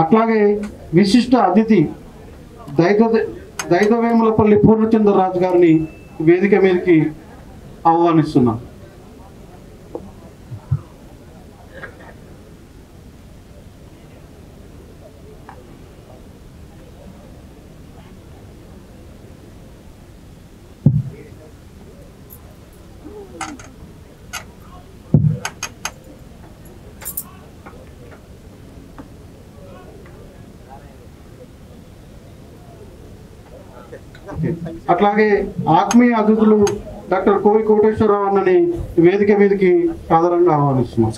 అట్లాగే విశిష్ట అతిథి దైదవేములపల్లి పూర్ణచంద్రరాజు గారిని వేదిక మీదకి ఆహ్వానిస్తున్నాం. అట్లాగే ఆత్మీయ అతిథులు డాక్టర్ కోవి కోటేశ్వరరావు అన్నని వేదిక మీదకి సాధారణంగా ఆహ్వానిస్తున్నాం.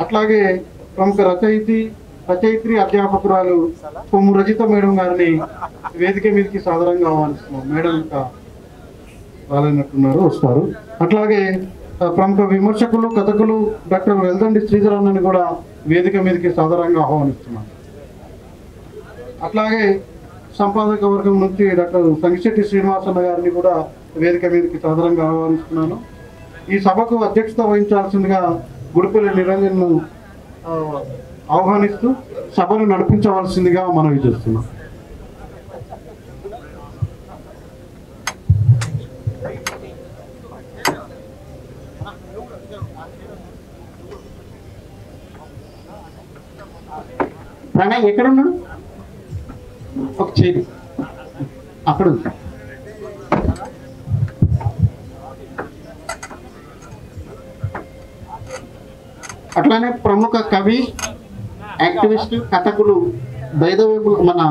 అట్లాగే ప్రముఖ రచయిత్రి అధ్యాపకురాలు కొమ్ము రజిత మేడం గారిని వేదిక మీదకి సాధారణంగా ఆహ్వానిస్తున్నాం. మేడం ఇంకా రాలేనట్టున్నారు, వస్తారు. అట్లాగే ప్రముఖ విమర్శకులు కథకులు డాక్టర్ వెల్దండి శ్రీధర్ అన్నని కూడా వేదిక మీదకి సాధారణంగా ఆహ్వానిస్తున్నాం. అట్లాగే సంపాదక వర్గం నుంచి డాక్టర్ సంగిశెట్టి శ్రీనివాసన్న గారిని కూడా వేదిక మీదకి సాధారణంగా ఆహ్వానిస్తున్నాను. ఈ సభకు అధ్యక్షత వహించాల్సిందిగా గుడిపల్లి నిరంజన్ను ఆహ్వానిస్తూ సభను నడిపించవలసిందిగా మనవి చేస్తున్నాం. ప్రణయ్ ఎక్కడున్నాడు? ఒక చేతి అక్కడ ఉంది. అట్లానే ప్రముఖ కవి, యాక్టివిస్ట్, కథకులు దైదవేముల మన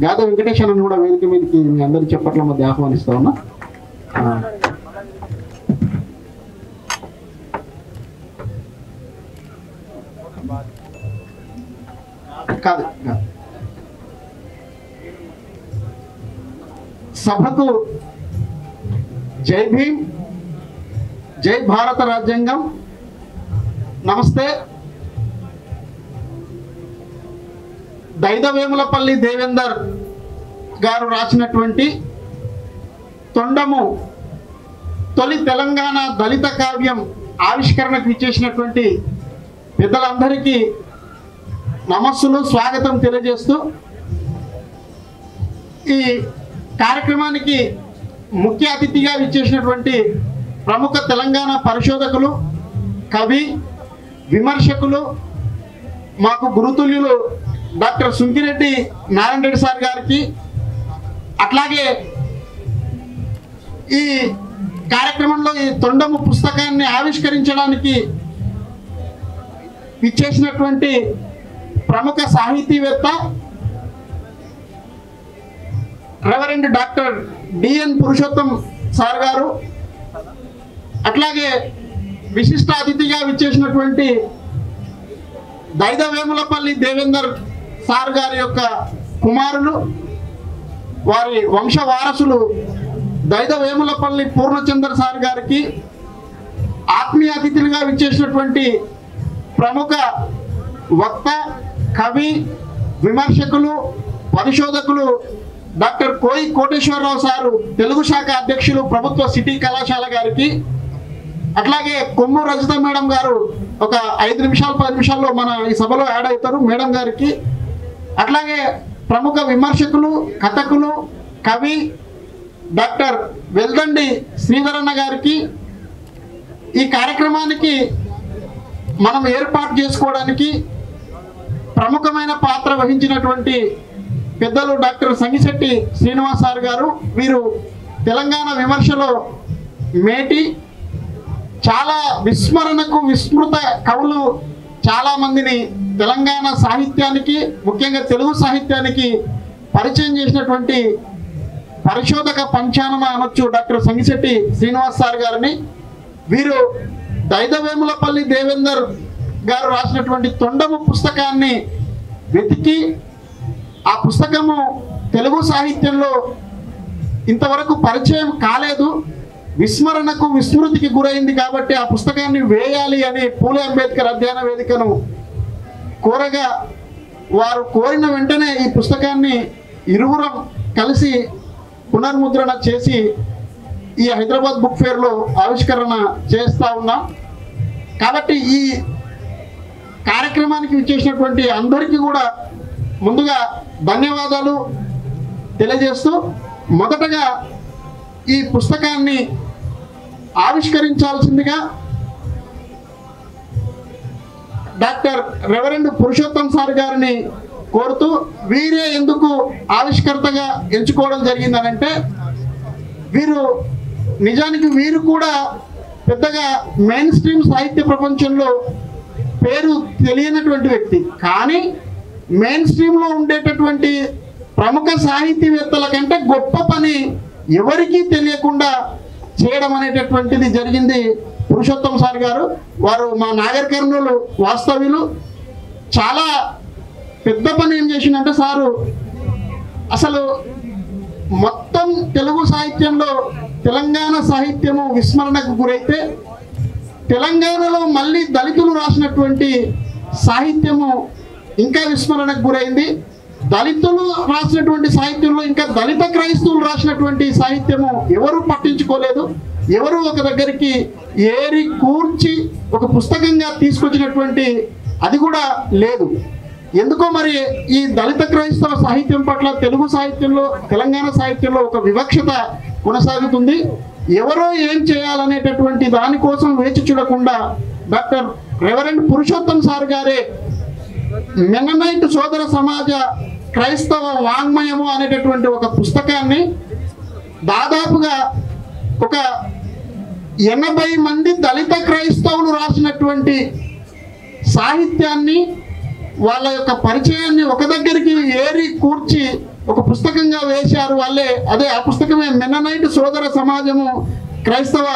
గాద వెంకటేశ్వరని కూడా వేదిక మీదకి మీ అందరి చెప్పట్ల మధ్య ఆహ్వానిస్తా ఉన్నా. కాదు సభకు జై భీమ్, జై భారత రాజ్యాంగం, నమస్తే. దైదవేములపల్లి దేవేందర్ గారు రాసినటువంటి తొండము తొలి తెలంగాణ దళిత కావ్యం ఆవిష్కరణకు ఇచ్చేసినటువంటి పెద్దలందరికీ నమస్సులు, స్వాగతం తెలియజేస్తూ ఈ కార్యక్రమానికి ముఖ్య అతిథిగా ఇచ్చేసినటువంటి ప్రముఖ తెలంగాణ పరిశోధకులు, కవి, విమర్శకులు, మాకు గురుతుల్యులు డాక్టర్ సుంకిరెడ్డి నారాయణ రెడ్డి సార్ గారికి, అట్లాగే ఈ కార్యక్రమంలో ఈ తొండము పుస్తకాన్ని ఆవిష్కరించడానికి ఇచ్చేసినటువంటి ప్రముఖ సాహితీవేత్త రెవరెండ్ డాక్టర్ డిఎన్ పురుషోత్తం సార్ గారు, అట్లాగే విశిష్ట అతిథిగా విచ్చేసినటువంటి దైదవేములపల్లి దేవేందర్ సార్ గారి యొక్క కుమారులు, వారి వంశ వారసులు దైదవేములపల్లి పూర్ణచంద్ర సార్ గారికి, ఆత్మీయ అతిథులుగా విచ్చేసినటువంటి ప్రముఖ వక్త, కవి, విమర్శకులు, పరిశోధకులు డాక్టర్ కోయి కోటేశ్వరరావు సారు, తెలుగు శాఖ అధ్యక్షులు ప్రభుత్వ సిటీ కళాశాల గారికి, అట్లాగే కొమ్ము రజిత మేడం గారు ఒక 5 నిమిషాలు 10 నిమిషాల్లో మన ఈ సభలో యాడ్ అవుతారు మేడం గారికి, అట్లాగే ప్రముఖ విమర్శకులు, కథకులు, కవి డాక్టర్ వెల్దండి శ్రీధరన్న గారికి, ఈ కార్యక్రమానికి మనం ఏర్పాటు చేసుకోవడానికి ప్రముఖమైన పాత్ర వహించినటువంటి పెద్దలు డాక్టర్ సంగిశెట్టి శ్రీనివాస్ సార్ గారు. వీరు తెలంగాణ విమర్శలో మేటి, చాలా విస్మరణకు విస్మృత కవులు చాలామందిని తెలంగాణ సాహిత్యానికి, ముఖ్యంగా తెలుగు సాహిత్యానికి పరిచయం చేసినటువంటి పరిశోధక పంచానన అనొచ్చు డాక్టర్ సంగిశెట్టి శ్రీనివాస్ సార్ గారిని. వీరు దైదవేములపల్లి దేవేందర్ గారు రాసినటువంటి తొండము పుస్తకాన్ని వెతికి, ఆ పుస్తకము తెలుగు సాహిత్యంలో ఇంతవరకు పరిచయం కాలేదు, విస్మరణకు విస్మృతికి గురైంది కాబట్టి ఆ పుస్తకాన్ని వేయాలి అని పూలే అంబేద్కర్ అధ్యయన వేదికను కోరగా, వారు కోరిన వెంటనే ఈ పుస్తకాన్ని ఇరువురం కలిసి పునర్ముద్రణ చేసి ఈ హైదరాబాద్ బుక్ ఫేర్లో ఆవిష్కరణ చేస్తూ ఉన్నాం. కాబట్టి ఈ కార్యక్రమానికి ఇచ్చేసినటువంటి అందరికీ కూడా ముందుగా ధన్యవాదాలు తెలియజేస్తూ, మొదటగా ఈ పుస్తకాన్ని ఆవిష్కరించాల్సిందిగా డాక్టర్ రెవరెండ్ పురుషోత్తం సార్ గారిని కోరుతూ, వీరే ఎందుకు ఆవిష్కర్తగా ఎంచుకోవడం జరిగిందనంటే, నిజానికి వీరు కూడా పెద్దగా మెయిన్ స్ట్రీమ్ సాహిత్య ప్రపంచంలో పేరు తెలియనటువంటి వ్యక్తి, కానీ మెయిన్ స్ట్రీమ్లో ఉండేటటువంటి ప్రముఖ సాహితీవేత్తల కంటే గొప్ప పని ఎవరికీ తెలియకుండా చేయడం అనేటటువంటిది జరిగింది పురుషోత్తం సార్ గారు. వారు మా నాగర్ కర్నూలు వాస్తవ్యులు. చాలా పెద్ద పని ఏం చేసిందంటే సారు, అసలు మొత్తం తెలుగు సాహిత్యంలో తెలంగాణ సాహిత్యము విస్మరణకు గురైతే, తెలంగాణలో మళ్ళీ దళితులు రాసినటువంటి సాహిత్యము ఇంకా విస్మరణకు గురైంది. దళితులు రాసినటువంటి సాహిత్యంలో ఇంకా దళిత క్రైస్తవులు రాసినటువంటి సాహిత్యము ఎవరు పట్టించుకోలేదు. ఎవరు ఒక దగ్గరికి ఏరి కూర్చి ఒక పుస్తకంగా తీసుకొచ్చినటువంటి అది కూడా లేదు. ఎందుకో మరి ఈ దళిత క్రైస్తవ సాహిత్యం పట్ల తెలుగు సాహిత్యంలో, తెలంగాణ సాహిత్యంలో ఒక వివక్షత కొనసాగుతుంది. ఎవరో ఏం చేయాలనేటటువంటి దానికోసం వేచి చూడకుండా డాక్టర్ రెవరెండ్ పురుషోత్తం సార్ గారే మెననైట్ సోదర సమాజ క్రైస్తవ వాంగ్మయము అనేటటువంటి ఒక పుస్తకాన్ని దాదాపుగా ఒక 80 మంది దళిత క్రైస్తవులు రాసినటువంటి సాహిత్యాన్ని, వాళ్ళ యొక్క పరిచయాన్ని ఒక దగ్గరికి ఏరి కూర్చి ఒక పుస్తకంగా వేశారు వాళ్ళే. అదే ఆ పుస్తకమే మెననైట్ సోదర సమాజము క్రైస్తవ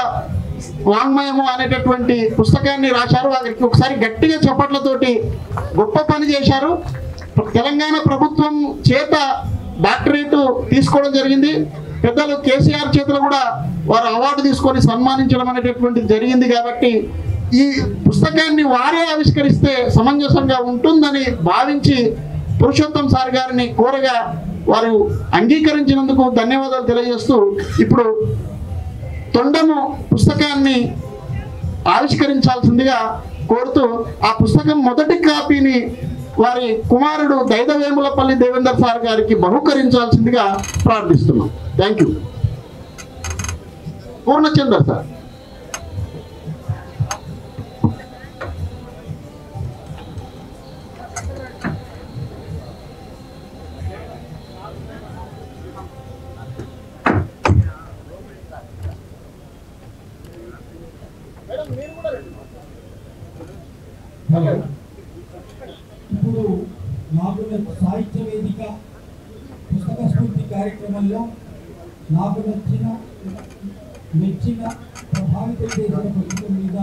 వాంగ్మయము అనేటటువంటి పుస్తకాన్ని రాశారు. వారికి ఒకసారి గట్టిగా చప్పట్లతోటి గొప్ప పని చేశారు. తెలంగాణ ప్రభుత్వం చేత డాక్టరేట్ తీసుకోవడం జరిగింది. పెద్దలు కేసీఆర్ చేతులు కూడా వారు అవార్డు తీసుకొని సన్మానించడం అనేటటువంటిది జరిగింది. కాబట్టి ఈ పుస్తకాన్ని వారే ఆవిష్కరిస్తే సమంజసంగా ఉంటుందని భావించి పురుషోత్తం సార్ గారిని కోరగా వారు అంగీకరించినందుకు ధన్యవాదాలు తెలియజేస్తూ, ఇప్పుడు తొండము పుస్తకాన్ని ఆవిష్కరించాల్సిందిగా కోరుతూ, ఆ పుస్తకం మొదటి కాపీని వారి కుమారుడు దైదవేములపల్లి దేవేందర్ సార్ గారికి బహుకరించాల్సిందిగా ప్రార్థిస్తున్నాం. Thank you. పూర్ణచంద్ర సార్. ఇప్పుడు నాకు సాహిత్య వేదిక పుస్తక స్ఫూర్తి కార్యక్రమంలో నాకు మెచ్చిన ప్రభావిత చేసిన పుస్తకం మీద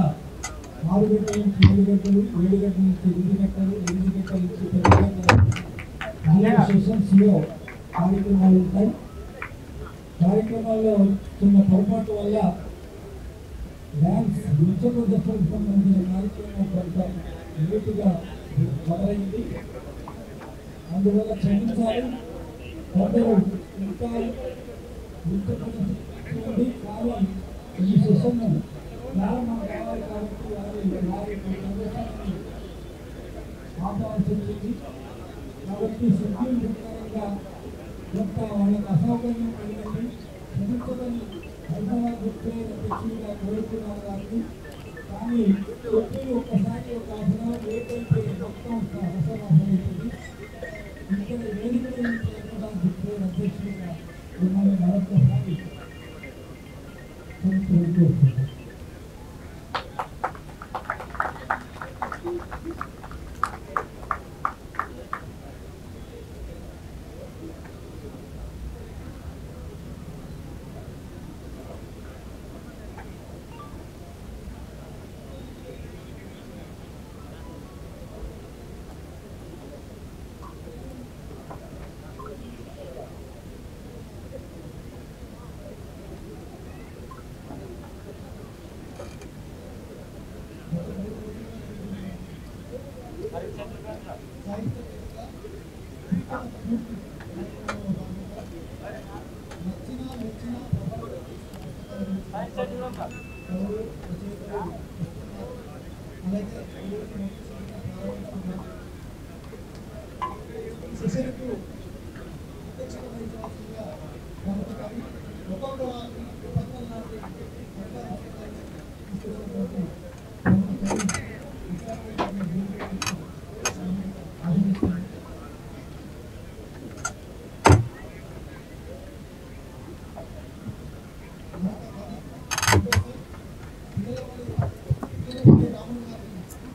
6 గంటల నుంచి 7 గంటలు, 7 గంటల నుంచి 8 గంటలు, 8 గంటల నుంచి 10 గంటల సెషన్స్లో కార్యక్రమాలు ఉంటాయి. కార్యక్రమాల్లో చిన్న పొరపాటు వల్ల డ్యాన్స్ నృత్య ప్రదర్శనకు సంబంధించిన కార్యక్రమం కొంత లేటుగా మొదలైంది. అందువల్ల క్షమించాలి. కొందరు ఇంకా నృత్య ప్రదర్శించండి, కానీ ఈ సెషన్ ప్రారంభం కావాలి కాబట్టి వారి ప్రదర్శనని ఆపాల్సి వచ్చింది. కాబట్టి షెడ్యూల్ ప్రకారంగా కొంత వాళ్ళకి అసౌకర్యం కలిగింది. క్షమించదని హైదరాబాద్ అధ్యక్షులుగా కోరుకున్నారు వారిని. కానీ షెడ్యూల్ ఒక్కసారి ఒక హాఫ్ లేట్ అయితే మొత్తం అసమవుతుంది. ఇక్కడ వేదిక అధ్యక్షులుగా మిమ్మల్ని మరొకసారి కోరుకుంటున్నాను.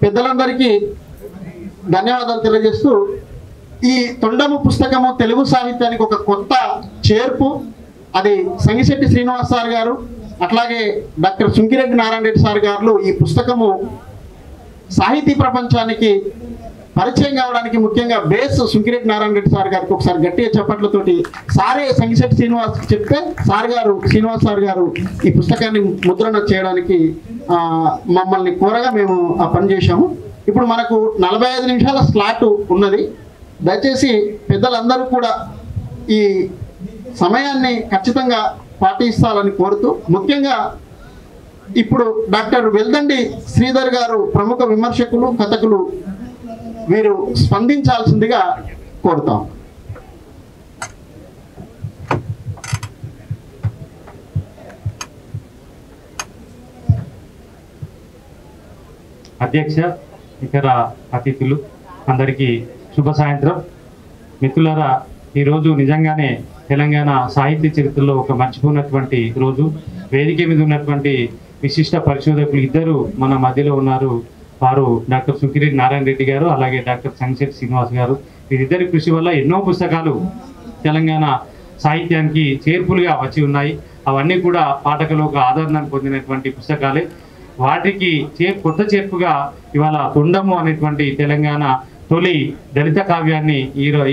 పెద్దలందరికీ ధన్యవాదాలు తెలియజేస్తూ ఈ తొండము పుస్తకము తెలుగు సాహిత్యానికి ఒక కొత్త చేర్పు. అది సంగిశెట్టి శ్రీనివాస్ సార్ గారు అట్లాగే డాక్టర్ సుంకిరెడ్డి నారాయణ రెడ్డి సార్ గారు ఈ పుస్తకము సాహితీ ప్రపంచానికి పరిచయం కావడానికి ముఖ్యంగా బేస్ సుంకిరెడ్డి నారాయణ రెడ్డి సార్ గారికి ఒకసారి గట్టిగా చప్పట్లతోటి సారే సంగిశెట్టి శ్రీనివాస్ చెప్తే శ్రీనివాస్ సార్ గారు ఈ పుస్తకాన్ని ముద్రణ చేయడానికి మమ్మల్ని కోరగా మేము ఆ పని చేశాము. ఇప్పుడు మనకు 45 నిమిషాల స్లాట్ ఉన్నది. దయచేసి పెద్దలందరూ కూడా ఈ సమయాన్ని ఖచ్చితంగా పాటిస్తారని కోరుతూ, ముఖ్యంగా ఇప్పుడు డాక్టర్ వెల్దండి శ్రీధర్ గారు ప్రముఖ విమర్శకులు, కథకులు, వీరు స్పందించాల్సిందిగా కోరుతాం. అధ్యక్ష, ఇతర అతిథులు అందరికీ శుభ సాయంత్రం. మిత్రులారా, ఈరోజు నిజంగానే తెలంగాణ సాహిత్య చరిత్రలో ఒక మర్చిపోయినటువంటి రోజు. వేదిక మీద ఉన్నటువంటి విశిష్ట పరిశోధకులు ఇద్దరు మన మధ్యలో ఉన్నారు. వారు డాక్టర్ సుంకిరెడ్డి నారాయణ రెడ్డి గారు, అలాగే డాక్టర్ సంగిశెట్టి శ్రీనివాస్ గారు. వీరిద్దరి కృషి వల్ల ఎన్నో పుస్తకాలు తెలంగాణ సాహిత్యానికి చేర్పులుగా వచ్చి ఉన్నాయి. అవన్నీ కూడా పాఠకులకు ఆదరణను పొందినటువంటి పుస్తకాలే. వాటికి కొత్త చేర్పుగా ఇవాళ తొండము అనేటువంటి తెలంగాణ తొలి దళిత కావ్యాన్ని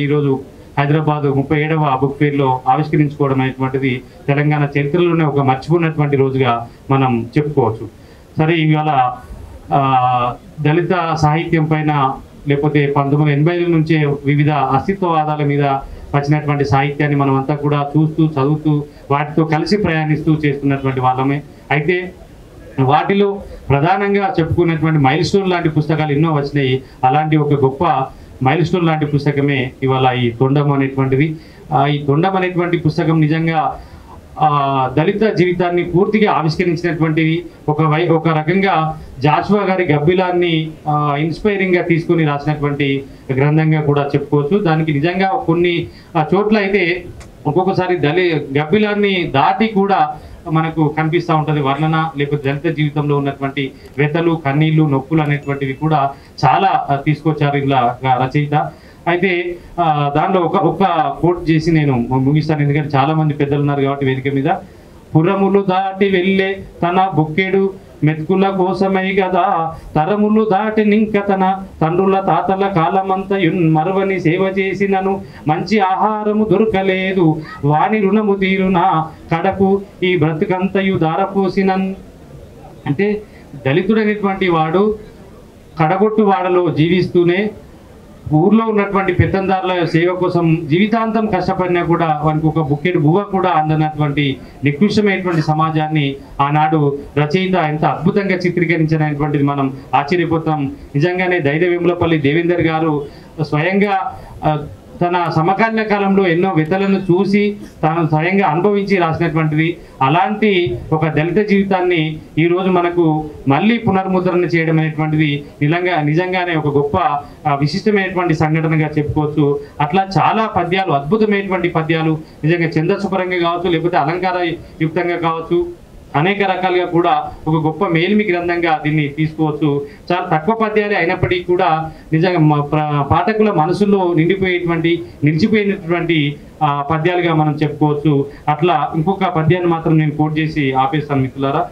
ఈరోజు హైదరాబాద్ 37వ బుక్ ఫేర్లో ఆవిష్కరించుకోవడం అనేటువంటిది తెలంగాణ చరిత్రలోనే ఒక మర్చిపోయినటువంటి రోజుగా మనం చెప్పుకోవచ్చు. సరే, ఇవాళ దళిత సాహిత్యం పైన లేకపోతే 1980ల నుంచే వివిధ అస్తిత్వవాదాల మీద వచ్చినటువంటి సాహిత్యాన్ని మనం అంతా కూడా చూస్తూ, చదువుతూ, వాటితో కలిసి ప్రయాణిస్తూ చేస్తున్నటువంటి వాళ్ళమే. అయితే వాటిలో ప్రధానంగా చెప్పుకున్నటువంటి మైల్ స్టోన్ లాంటి పుస్తకాలు ఎన్నో వచ్చినాయి. అలాంటి ఒక గొప్ప మైల్ స్టోన్ లాంటి పుస్తకమే ఇవాళ ఈ తొండం అనేటువంటిది. ఈ తొండం అనేటువంటి పుస్తకం నిజంగా దళిత జీవితాన్ని పూర్తిగా ఆవిష్కరించినటువంటిది. ఒక రకంగా జాషువా గారి గబ్బిలాన్ని ఇన్స్పైరింగ్గా తీసుకుని రాసినటువంటి గ్రంథంగా కూడా చెప్పుకోవచ్చు. దానికి నిజంగా కొన్ని చోట్ల అయితే ఒక్కొక్కసారి గబ్బిలాన్ని దాటి కూడా మనకు కనిపిస్తూ ఉంటుంది వర్ణన, లేకపోతే దళిత జీవితంలో ఉన్నటువంటి వ్యతలు, కన్నీళ్లు, నొప్పులు అనేటువంటివి కూడా చాలా తీసుకొచ్చారు ఇలా రచయిత. అయితే దానిలో ఒక కోట్ చేసి నేను ముగిస్తాను, ఎందుకంటే చాలా మంది పెద్దలు ఉన్నారు కాబట్టి వేదిక మీద. పురములు దాటి వెళ్ళే తన బొక్కెడు మెతుకుల కోసమై గదా, తరములు దాటి నింక తన తండ్రుల తాతల కాలమంతయున్ మరువని సేవ చేసినను, మంచి ఆహారము దొరకలేదు వాని రుణము తీరునా, కడకు ఈ బ్రతుకంతయు దారపోసినన్. అంటే దళితుడైనటువంటి వాడు కడగొట్టు వాడలో జీవిస్తూనే ఊర్లో ఉన్నటువంటి పెత్తందారుల సేవ కోసం జీవితాంతం కష్టపడినా కూడా వానికి ఒక బుక్కెడు బువ్వ కూడా అందనటువంటి నికృష్టమైనటువంటి సమాజాన్ని ఆనాడు రచయిత ఎంత అద్భుతంగా చిత్రీకరించినటువంటిది మనం ఆశ్చర్యపోతాం. నిజంగానే దైదవేములపల్లి దేవేందర్ గారు స్వయంగా తన సమకాలీన కాలంలో ఎన్నో వ్యతలను చూసి తాను స్వయంగా అనుభవించి రాసినటువంటిది. అలాంటి ఒక దళిత జీవితాన్ని ఈరోజు మనకు మళ్ళీ పునర్ముద్రణ చేయడం అనేటువంటిది నిజంగానే ఒక గొప్ప విశిష్టమైనటువంటి సంఘటనగా చెప్పుకోవచ్చు. అట్లా చాలా పద్యాలు, అద్భుతమైనటువంటి పద్యాలు, నిజంగా ఛందస్సుపరంగా కావచ్చు, లేకపోతే అలంకార యుక్తంగా కావచ్చు, అనేక రకాలుగా కూడా ఒక గొప్ప మేలిమి గ్రంథంగా దీన్ని తీసుకోవచ్చు. చాలా తక్కువ పద్యాలే అయినప్పటికీ కూడా నిజంగా పాఠకుల మనసుల్లో నిలిచిపోయినటువంటి పద్యాలుగా మనం చెప్పుకోవచ్చు. అట్లా ఇంకొక పద్యాన్ని మాత్రం నేను కోట్ చేసి ఆపేస్తాను మిత్రులారా.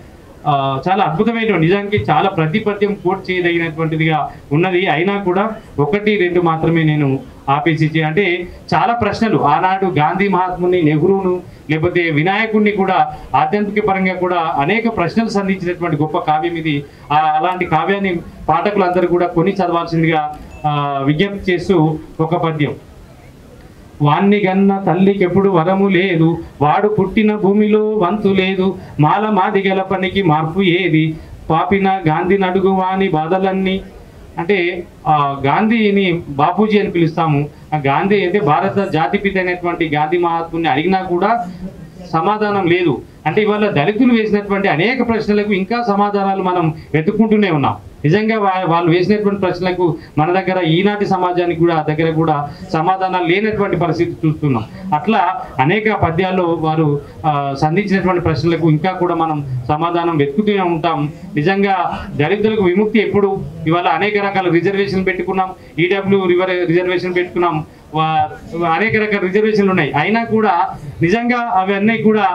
చాలా అద్భుతమైన, నిజానికి చాలా ప్రతి పద్యం కోట్ చేయదగినటువంటిదిగా ఉన్నది. అయినా కూడా 1-2 మాత్రమే నేను ఆపేసి, అంటే చాలా ప్రశ్నలు ఆనాడు గాంధీ మహాత్ముని, నెహ్రూను, లేకపోతే వినాయకుడిని కూడా ఆధ్యాత్మిక పరంగా కూడా అనేక ప్రశ్నలు సంధించినటువంటి గొప్ప కావ్యం ఇది. అలాంటి కావ్యాన్ని పాఠకులందరూ కూడా కొని చదవాల్సిందిగా విజ్ఞప్తి చేస్తూ ఒక పద్యం. వాణ్ణి గన్న తల్లికెప్పుడు వరము లేదు, వాడు పుట్టిన భూమిలో వంతు లేదు, మాల మాదిగల పనికి మార్పు ఏది, పాపిన గాంధీ నడుగు వాని బాధలన్నీ. అంటే గాంధీని బాపూజీ అని పిలుస్తాము. ఆ గాంధీ అంటే భారత జాతిపిత అయినటువంటి గాంధీ మహాత్ముని అడిగినా కూడా సమాధానం లేదు. అంటే ఇవాళ దళితులు వేసినటువంటి అనేక ప్రశ్నలకు ఇంకా సమాధానాలు మనం వెతుక్కుంటూనే ఉన్నాం. నిజంగా వాళ్ళు వేసినటువంటి ప్రశ్నలకు మన దగ్గర ఈనాటి సమాజానికి దగ్గర కూడా సమాధానాలు లేనటువంటి పరిస్థితి చూస్తున్నాం. అట్లా అనేక పద్యాల్లో వారు సంధించినటువంటి ప్రశ్నలకు ఇంకా కూడా మనం సమాధానం వెతుకుతూనే ఉంటాం. నిజంగా దళితులకు విముక్తి ఎప్పుడు? ఇవాళ అనేక రకాల రిజర్వేషన్లు పెట్టుకున్నాం, ఈడబ్ల్యూ రిజర్వేషన్ పెట్టుకున్నాం, అనేక రకాల రిజర్వేషన్లు ఉన్నాయి. అయినా కూడా నిజంగా అవన్నీ కూడా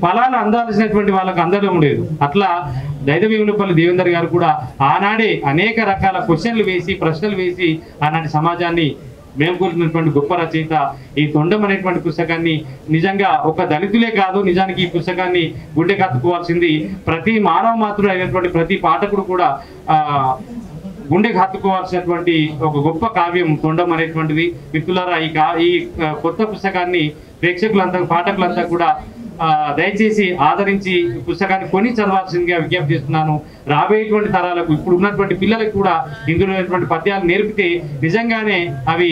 ఫలాలు అందాల్సినటువంటి వాళ్ళకు అందడం లేదు. అట్లా దైదవేములపల్లి దేవేందర్ గారు కూడా ఆనాడే అనేక రకాల క్వశ్చన్లు వేసి ప్రశ్నలు వేసి ఆనాటి సమాజాన్ని మేల్కొల్పినటువంటి గొప్ప రచయిత. ఈ తొండం అనేటువంటి పుస్తకాన్ని నిజంగా ఒక దళితులే కాదు, నిజానికి ఈ పుస్తకాన్ని గుండె కత్తుకోవాల్సింది ప్రతి మానవ మాతృడు అయినటువంటి ప్రతి పాఠకుడు కూడా గుండెకి హత్తుకోవాల్సినటువంటి ఒక గొప్ప కావ్యం తొండం అనేటువంటిది. మిత్రులారా, ఈ కొత్త పుస్తకాన్ని ప్రేక్షకులంతా పాఠకులంతా కూడా దయచేసి ఆదరించి పుస్తకాన్ని కొని చదవాల్సిందిగా విజ్ఞప్తి చేస్తున్నాను. రాబోయేటువంటి తరాలకు, ఇప్పుడు ఉన్నటువంటి పిల్లలకు కూడా ఇందులో ఉన్నటువంటి పద్యాలు నేర్పితే నిజంగానే అవి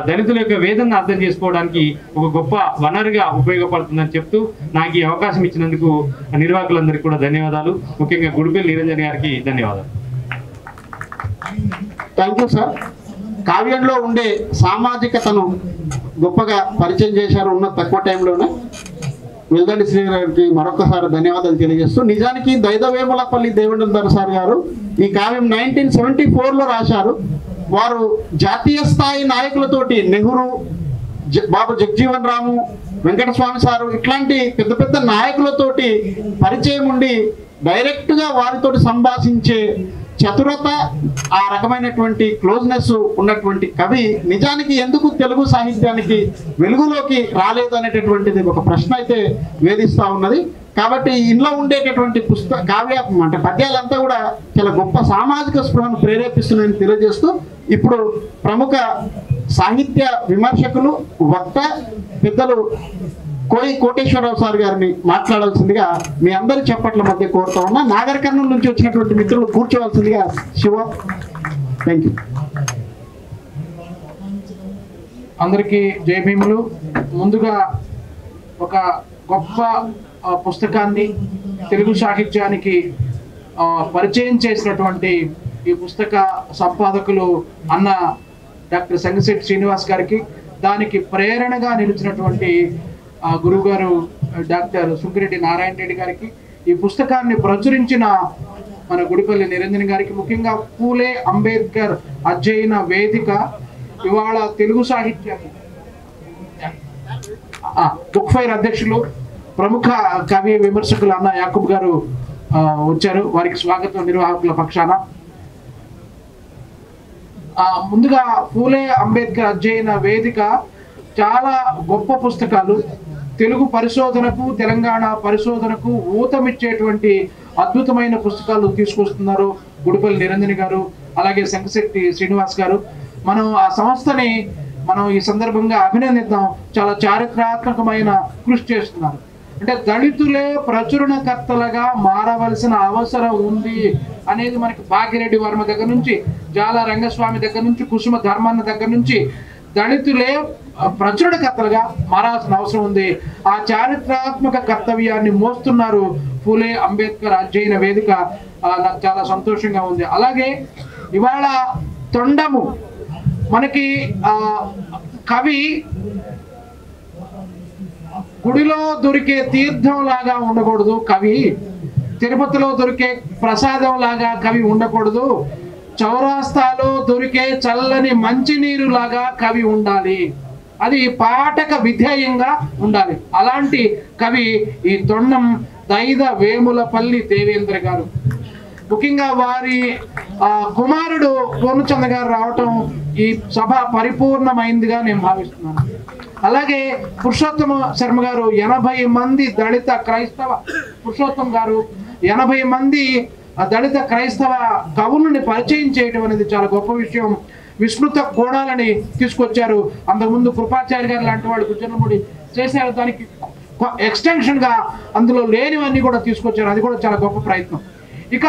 దళితుల యొక్క వేదనను అర్థం చేసుకోవడానికి ఒక గొప్ప వనరుగా ఉపయోగపడుతుందని చెప్తూ నాకు ఈ అవకాశం ఇచ్చినందుకు నిర్వాహకులందరికీ కూడా ధన్యవాదాలు. ముఖ్యంగా గుడిపల్లి నిరంజన్ గారికి ధన్యవాదాలు. Thank you sir. కావ్యంలో ఉండే సామాజికతను గొప్పగా పరిచయం చేశారు ఉన్న తక్కువ టైంలోనే. వెల్దండి శ్రీ గారికి మరొకసారి ధన్యవాదాలు తెలియజేస్తూ, నిజానికి దైదవేములపల్లి దేవేందర్ సార్ గారు ఈ కావ్యం 1974లో రాశారు. వారు జాతీయ స్థాయి నాయకులతోటి నెహ్రూ, బాబు జగ్జీవన్ రాము, వెంకటస్వామి సారు ఇట్లాంటి పెద్ద పెద్ద నాయకులతోటి పరిచయం ఉండి డైరెక్ట్గా వారితోటి సంభాషించే చతురత, ఆ రకమైనటువంటి క్లోజ్నెస్ ఉన్నటువంటి కవి నిజానికి ఎందుకు తెలుగు సాహిత్యానికి వెలుగులోకి రాలేదు అనేటటువంటిది ఒక ప్రశ్న అయితే వేధిస్తూ ఉన్నది. కాబట్టి ఇంట్లో ఉండేటటువంటి కావ్య అంటే పద్యాలంతా కూడా చాలా గొప్ప సామాజిక స్పృహను ప్రేరేపిస్తున్నాయని తెలియజేస్తూ, ఇప్పుడు ప్రముఖ సాహిత్య విమర్శకులు, వక్త, పెద్దలు కోటేశ్వరరావు సార్ గారిని మాట్లాడాల్సిందిగా మీ అందరి చప్పట్ల మధ్య కోరుతా ఉన్నా. నాగర్ కర్నూలు నుంచి వచ్చినటువంటి మిత్రులు కూర్చోవలసిందిగా శివ. Thank you. అందరికీ జై భీములు. ముందుగా ఒక గొప్ప పుస్తకాన్ని తెలుగు సాహిత్యానికి పరిచయం చేసినటువంటి ఈ పుస్తక సంపాదకులు అన్న డాక్టర్ సంగిశెట్టి శ్రీనివాస్ గారికి, దానికి ప్రేరణగా నిలిచినటువంటి గురువు గారు డాక్టర్ సుంకిరెడ్డి నారాయణ రెడ్డి గారికి, ఈ పుస్తకాన్ని ప్రచురించిన మన గుడిపల్లి నిరంజన్ గారికి, ముఖ్యంగా పూలే అంబేద్కర్ అధ్యయన వేదిక ఇవాళ తెలుగు సాహిత్యాన్ని బుక్ ఫైర్ అధ్యక్షులు ప్రముఖ కవి విమర్శకులు అన్న యాకూబ్ గారు వచ్చారు. వారికి స్వాగతం నిర్వాహకుల పక్షాన. ముందుగా పూలే అంబేద్కర్ అధ్యయన వేదిక చాలా గొప్ప పుస్తకాలు, తెలుగు పరిశోధనకు, తెలంగాణ పరిశోధనకు ఊతమిచ్చేటువంటి అద్భుతమైన పుస్తకాలు తీసుకొస్తున్నారు గుడిపల్లి నిరంజన్ గారు, అలాగే సంగిశెట్టి శ్రీనివాస్ గారు. మనం ఆ సంస్థని ఈ సందర్భంగా అభినందిద్దాం. చాలా చారిత్రాత్మకమైన కృషి చేస్తున్నారు. అంటే దళితులే ప్రచురణకర్తలుగా మారవలసిన అవసరం ఉంది అనేది మనకి భాగ్యరెడ్డి వర్మ దగ్గర నుంచి, జాల రంగస్వామి దగ్గర నుంచి, కుసుమ ధర్మన్న దగ్గర నుంచి దళితులే ప్రచురణకర్తలుగా మారాల్సిన అవసరం ఉంది. ఆ చారిత్రాత్మక కర్తవ్యాన్ని మోస్తున్నారు పూలే అంబేద్కర్ అధ్యయన వేదిక. నాకు చాలా సంతోషంగా ఉంది. అలాగే ఇవాళ తొండము మనకి కవి గుడిలో దొరికే తీర్థం లాగా ఉండకూడదు, కవి తిరుపతిలో దొరికే ప్రసాదం లాగా కవి ఉండకూడదు, చౌరాస్తాలో దొరికే చల్లని మంచినీరు లాగా కవి ఉండాలి. అది పాఠక విధేయంగా ఉండాలి. అలాంటి కవి ఈ తొండం దైదవేములపల్లి దేవేంద్ర గారు. ముఖ్యంగా వారి కుమారుడు పూర్ణచంద్ర గారు రావటం ఈ సభ పరిపూర్ణమైందిగా నేను భావిస్తున్నాను. అలాగే పురుషోత్తమ శర్మ గారు 80 మంది దళిత క్రైస్తవ, పురుషోత్తమ గారు 80 మంది దళిత క్రైస్తవ కవులని పరిచయం చేయడం అనేది చాలా గొప్ప విషయం. విస్మృత కోణాలని తీసుకొచ్చారు. అంతకుముందు కృపాచార్య గారు లాంటి వాళ్ళు గుజ్జనముడి చేశారు. దానికి ఎక్స్టెన్షన్గా అందులో లేనివన్నీ కూడా తీసుకొచ్చారు. అది కూడా చాలా గొప్ప ప్రయత్నం. ఇక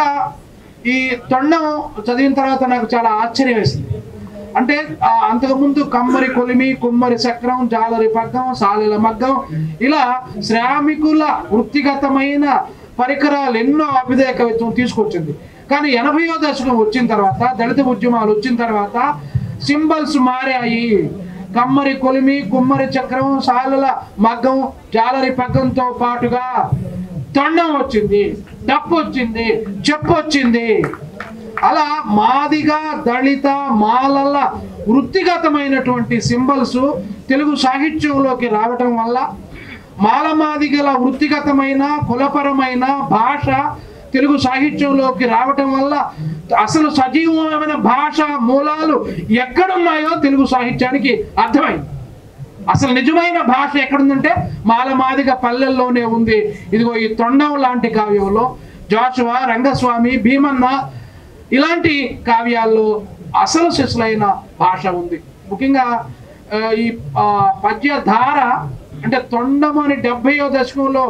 ఈ తొండం చదివిన తర్వాత నాకు చాలా ఆశ్చర్యం వేసింది. అంటే అంతకుముందు కమ్మరి కొలిమి, కుమ్మరి చక్రం, జాలరి పగ్గం, సాలెల మగ్గం, ఇలా శ్రామికుల వృత్తిగతమైన పరికరాలు ఎన్నో అభ్యుదయ కవిత్వం తీసుకొచ్చింది. కానీ 80వ దశకం వచ్చిన తర్వాత, దళిత ఉద్యమాలు వచ్చిన తర్వాత సింబల్స్ మారాయి. కమ్మరి కొలిమి, కుమ్మరి చక్రం, సాలెల మగ్గం, జాలరి పగ్గంతో పాటుగా తొండం వచ్చింది, డప్పు వచ్చింది, చెప్పు వచ్చింది. అలా మాదిగ, దళిత, మాలల వృత్తిగతమైనటువంటి సింబల్స్ తెలుగు సాహిత్యంలోకి రావటం వల్ల మాలమాదిగల వృత్తిగతమైన కులపరమైన భాష తెలుగు సాహిత్యంలోకి రావటం వల్ల అసలు సజీవమైన భాష మూలాలు ఎక్కడున్నాయో తెలుగు సాహిత్యానికి అర్థమైంది. అసలు నిజమైన భాష ఎక్కడుందంటే మాలమాదిగ పల్లెల్లోనే ఉంది. ఇదిగో ఈ తొండం లాంటి కావ్యంలో జాషువా, రంగస్వామి, భీమన్న ఇలాంటి కావ్యాల్లో అసలు శిశులైన భాష ఉంది. ముఖ్యంగా ఈ పద్యధార అంటే తొండం అని 70వ దశకంలో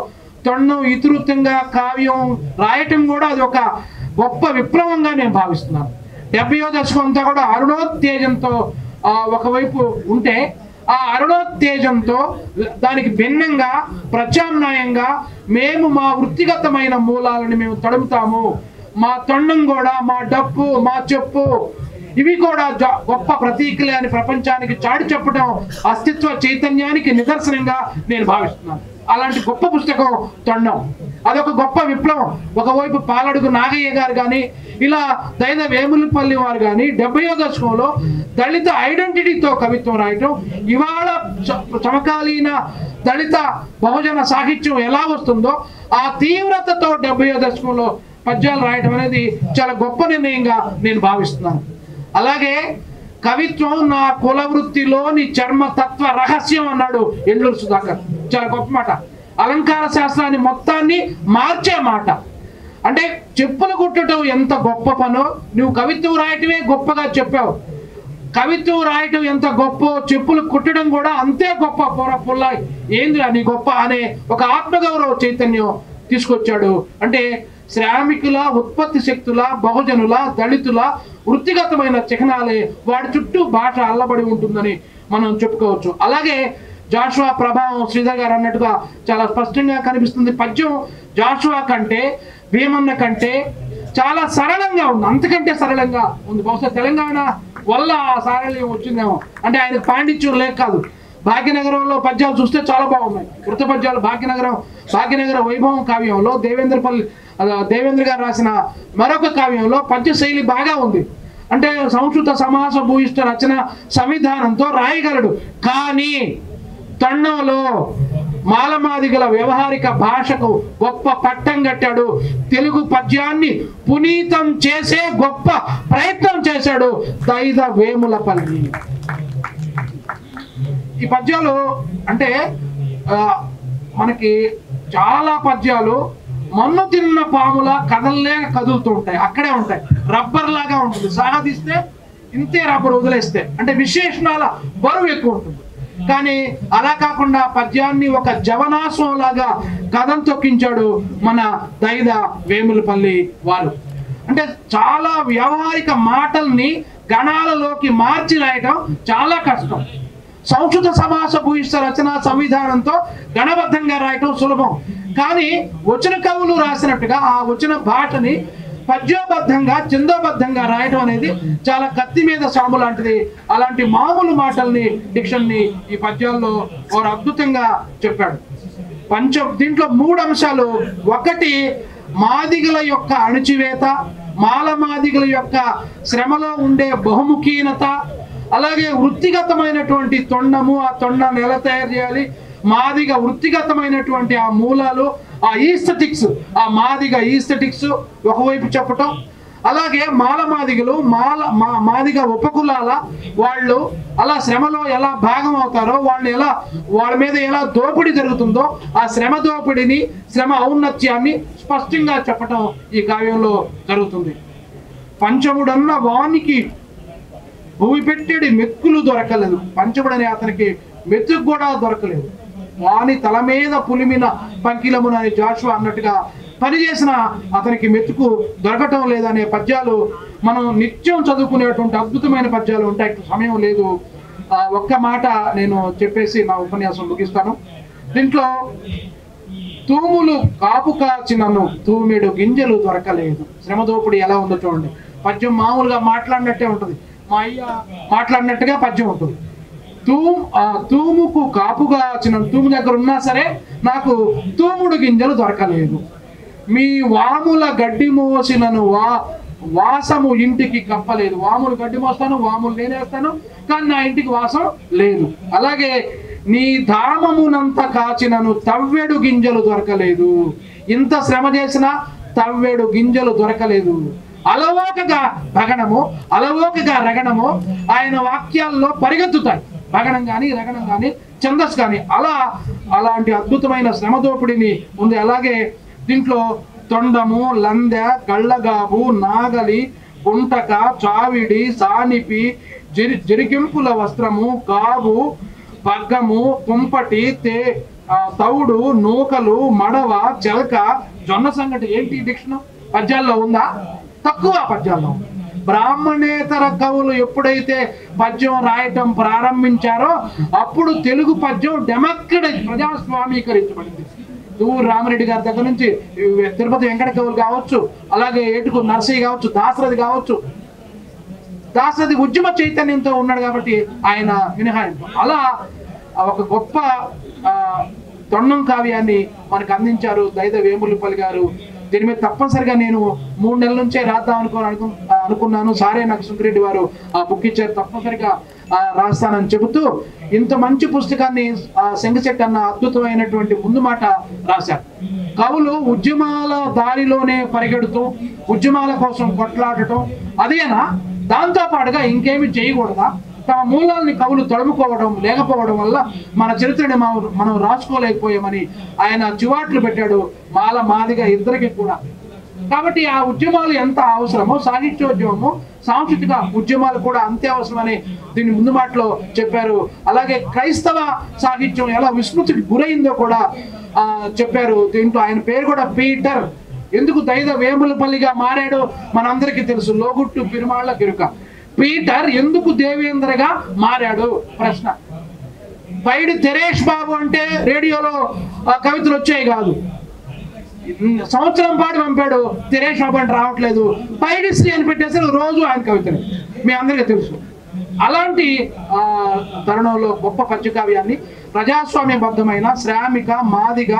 తొండం ఇతివృత్తంగా కావ్యం రాయటం కూడా అది ఒక గొప్ప విప్లవంగా నేను భావిస్తున్నాను. 70వ దశకం అంతా కూడా అరుణోత్తేజంతో ఒకవైపు ఉంటే, ఆ అరుణోత్తేజంతో దానికి భిన్నంగా ప్రత్యామ్నాయంగా మేము మా వృత్తిగతమైన మూలాలను మేము తడుముతాము, మా తొండం కూడా, మా డప్పు, మా చెప్పు ఇవి కూడా గొప్ప ప్రతీకలే అని ప్రపంచానికి చాటి చెప్పడం అస్తిత్వ చైతన్యానికి నిదర్శనంగా నేను భావిస్తున్నాను. అలాంటి గొప్ప పుస్తకం తొండం. అదొక గొప్ప విప్లవం. ఒకవైపు పాలడుగు నాగయ్య గారు కానీ, ఇలా దైన వేములపల్లి వారు కానీ 70వ దశకంలో దళిత ఐడెంటిటీతో కవిత్వం రాయటం, ఇవాళ సమకాలీన దళిత బహుజన సాహిత్యం ఎలా వస్తుందో ఆ తీవ్రతతో 70వ దశకంలో పద్యాలు రాయటం అనేది చాలా గొప్ప నిర్ణయంగా నేను భావిస్తున్నాను. అలాగే కవిత్వం నా కుల వృత్తిలోని చర్మతత్వ రహస్యం అన్నాడు ఎండ్లూరు సుధాకర్. చాలా గొప్ప మాట. అలంకార శాస్త్రాన్ని మొత్తాన్ని మార్చే మాట. అంటే చెప్పులు కుట్టడం ఎంత గొప్ప పనో నువ్వు కవిత్వం రాయటమే గొప్పగా చెప్పావు. కవిత్వం రాయటం ఎంత గొప్ప, చెప్పులు కుట్టడం కూడా అంతే గొప్ప. పుల్ల ఏంది నీ గొప్ప అనే ఒక ఆత్మగౌరవ చైతన్యం తీసుకొచ్చాడు. అంటే శ్రామికుల, ఉత్పత్తి శక్తుల, బహుజనుల, దళితుల వృత్తిగతమైన చిహ్నాలే వాడి చుట్టూ భాష అల్లబడి ఉంటుందని మనం చెప్పుకోవచ్చు. అలాగే జాషువా ప్రభావం శ్రీధర్ గారు అన్నట్టుగా చాలా స్పష్టంగా కనిపిస్తుంది. పద్యం జాషువా కంటే, భీమన్న కంటే చాలా సరళంగా ఉంది, అంతకంటే సరళంగా ఉంది. బహుశా తెలంగాణ వల్ల ఆ సారళ్యం వచ్చిందేమో. అంటే ఆయన పాండిత్యం లేక కాదు. భాగ్యనగరంలో పద్యాలు చూస్తే చాలా బాగున్నాయి. వృత్త పద్యాలు భాగ్యనగర వైభవం కావ్యంలో దేవేంద్ర గారు రాసిన మరొక కావ్యంలో పద్య శైలి బాగా ఉంది. అంటే సంస్కృత సమాస భూయిష్ట రచన సంవిధానంతో రాయగలడు. కానీ తొండంలో మాలమాదిగల వ్యవహారిక భాషకు గొప్ప పట్టం కట్టాడు. తెలుగు పద్యాన్ని పునీతం చేసే గొప్ప ప్రయత్నం చేశాడు దైద వేములపల్లి. ఈ పద్యాలు అంటే మనకి చాలా పద్యాలు మన్ను తిన్న పాముల కదల్లే కదులుతూ ఉంటాయి, అక్కడే ఉంటాయి. రబ్బర్ లాగా ఉంటుంది, సాగదీస్తే ఇంతే రబ్బర్, వదిలేస్తే అంటే విశేషణాల బరువు ఎక్కువ ఉంటుంది. కానీ అలా కాకుండా పద్యాన్ని ఒక జవనాశం లాగా కథం తొక్కించాడు మన దైద వేములపల్లి వారు. అంటే చాలా వ్యవహారిక మాటల్ని గణాలలోకి మార్చి రాయటం చాలా కష్టం. సంస్కృత సమాస భూయిష్ట రచన సంవిధానంతో గణబద్ధంగా రాయటం సులభం. కానీ వచన కవులు రాసినట్టుగా ఆ వచన భాషని పద్యోబద్ధంగా, ఛందోబద్ధంగా రాయటం అనేది చాలా కత్తి మీద సాము లాంటిది. అలాంటి మామూలు మాటల్ని, డిక్షన్ని ఈ పద్యాల్లో వారు అద్భుతంగా చెప్పాడు. దీంట్లో 3 అంశాలు. ఒకటి, మాదిగల యొక్క అణచివేత, మాలమాదిగల యొక్క శ్రమలో ఉండే బహుముఖీనత, అలాగే వృత్తిగతమైనటువంటి తొండము, ఆ తొండాన్ని ఎలా తయారు చేయాలి, మాదిగ వృత్తిగతమైనటువంటి ఆ మూలాలు, ఆ ఈస్థెటిక్స్, ఆ మాదిగ ఈస్థెటిక్స్ ఒకవైపు చెప్పటం. అలాగే మాలమాదిగలు, మాదిగ ఉపకులాల వాళ్ళు అలా శ్రమలో ఎలా భాగం అవుతారో, వాళ్ళ మీద ఎలా దోపిడీ జరుగుతుందో ఆ శ్రమ దోపిడీని, శ్రమ ఔన్నత్యాన్ని స్పష్టంగా చెప్పటం ఈ కావ్యంలో జరుగుతుంది. పంచముడన్న వానికి భూమి పెట్టేడి మెతుకులు దొరకలేదు, పంచబడని అతనికి మెతుకు కూడా దొరకలేదు. వాని తల మీద పులిమిన పంకిలమునని జాషువా అన్నట్టుగా పనిచేసిన అతనికి మెతుకు దొరకటం లేదనే పద్యాలు మనం నిత్యం చదువుకునేటువంటి అద్భుతమైన పద్యాలు ఉంటాయి. సమయం లేదు, ఒక్క మాట నేను చెప్పేసి నా ఉపన్యాసం ముగిస్తాను. దీంట్లో తూములు కాపు కాచినను తూమెడు గింజలు దొరకలేదు. శ్రమ దోపిడి ఎలా ఉందో చూడండి. పద్యం మామూలుగా మాట్లాడినట్టే ఉంటుంది, మా అయ్య మాట్లాడినట్టుగా పద్యం ఉంటుంది. తూముకు కాపుగా వచ్చిన తూము దగ్గర ఉన్నా సరే నాకు తూముడు గింజలు దొరకలేదు. మీ వాముల గడ్డి మోసినను వాసము ఇంటికి కప్పలేదు. వాములు గడ్డి మోస్తాను, వాములు నేనేస్తాను, కానీ నా ఇంటికి వాసం లేదు. అలాగే నీ ధామమునంత కాచినను తవ్వెడు గింజలు దొరకలేదు. ఇంత శ్రమ చేసినా తవ్వెడు గింజలు దొరకలేదు. అలవోకగా భగణము, అలవోకగా రగణము ఆయన వాక్యాల్లో పరిగెత్తుతాయి. భగణం కానీ, రగణం కానీ, ఛందస్సు కానీ అలాంటి అద్భుతమైన శ్రమ దోపిడిని ఉంది. అలాగే దీంట్లో తొండము, లందె, గళ్ళగాబు, నాగలి, గుంటక, చావిడి, సానిపి, జరిగింపుల వస్త్రము, గాబు, పగ్గము, కుంపటి, తౌడు, నూకలు, మడవ, చెలక, జొన్న సంగటి. ఏంటి డిక్షన్ పద్యాల్లో ఉందా? తక్కువ పద్యాల్లో. బ్రాహ్మణేతర కవులు ఎప్పుడైతే పద్యం రాయటం ప్రారంభించారో అప్పుడు తెలుగు పద్యం ప్రజాస్వామీకరించబడింది. దూరు రామిరెడ్డి గారి దగ్గర నుంచి తిరుపతి వెంకట కవులు కావచ్చు, అలాగే ఏటుకూరు నరసయ్య కావచ్చు, దాశరథి కావచ్చు. దాశరథి ఉద్యమ చైతన్యంతో ఉన్నాడు కాబట్టి ఆయన మినహాయింపు. అలా ఒక గొప్ప తొండం కావ్యాన్ని మనకు అందించారు దైద వేములపల్లి గారు. దీని మీద తప్పనిసరిగా నేను 3 నెలల నుంచే రాద్దాం అనుకున్నాను. సారే నాకు సుంకిరెడ్డి వారు ఆ బుక్ ఇచ్చారు, తప్పనిసరిగా రాస్తానని చెబుతూ ఇంత మంచి పుస్తకాన్ని శంగశెట్టి అన్న అద్భుతమైనటువంటి ముందు మాట రాశారు. కవులు ఉద్యమాల దారిలోనే పరిగెడుతూ ఉద్యమాల కోసం కొట్లాడటం అదేనా? దాంతో పాటుగా ఇంకేమి చేయకూడదా? తమ మూలాల్ని కవులు తడుముకోవడం లేకపోవడం వల్ల మన చరిత్రని మనం రాసుకోలేకపోయామని ఆయన చివాట్లు పెట్టాడు, మాల మాదిగా ఇద్దరికి కూడా. కాబట్టి ఆ ఉద్యమాలు ఎంత అవసరమో సాహిత్యోద్యమము, సాంస్కృతిక ఉద్యమాలు కూడా అంతే అవసరమని దీని ముందు మాటలో చెప్పారు. అలాగే క్రైస్తవ సాహిత్యం ఎలా విస్మృతికి గురైందో కూడా చెప్పారు. దీంట్లో ఆయన పేరు కూడా పీటర్. ఎందుకు దైద వేములపల్లిగా మారాడు మనందరికీ తెలుసు, లోగుట్టు పిరుమాళ్ళ గిరుక. పీటర్ ఎందుకు దేవేంద్రగా మారాడు ప్రశ్న. పైడి తెరేష్ బాబు అంటే రేడియోలో కవితలు వచ్చాయి కాదు, సంవత్సరం పాటు పంపాడు, తెరేష్ బాబు అంటే రావట్లేదు, పైడిశ్రీ అని పెట్టేసి రోజు ఆయన కవితలు మీ అందరికీ తెలుసు. అలాంటి తరుణంలో గొప్ప పద్యకావ్యాన్ని ప్రజాస్వామ్యబద్ధమైన శ్రామిక, మాదిగ,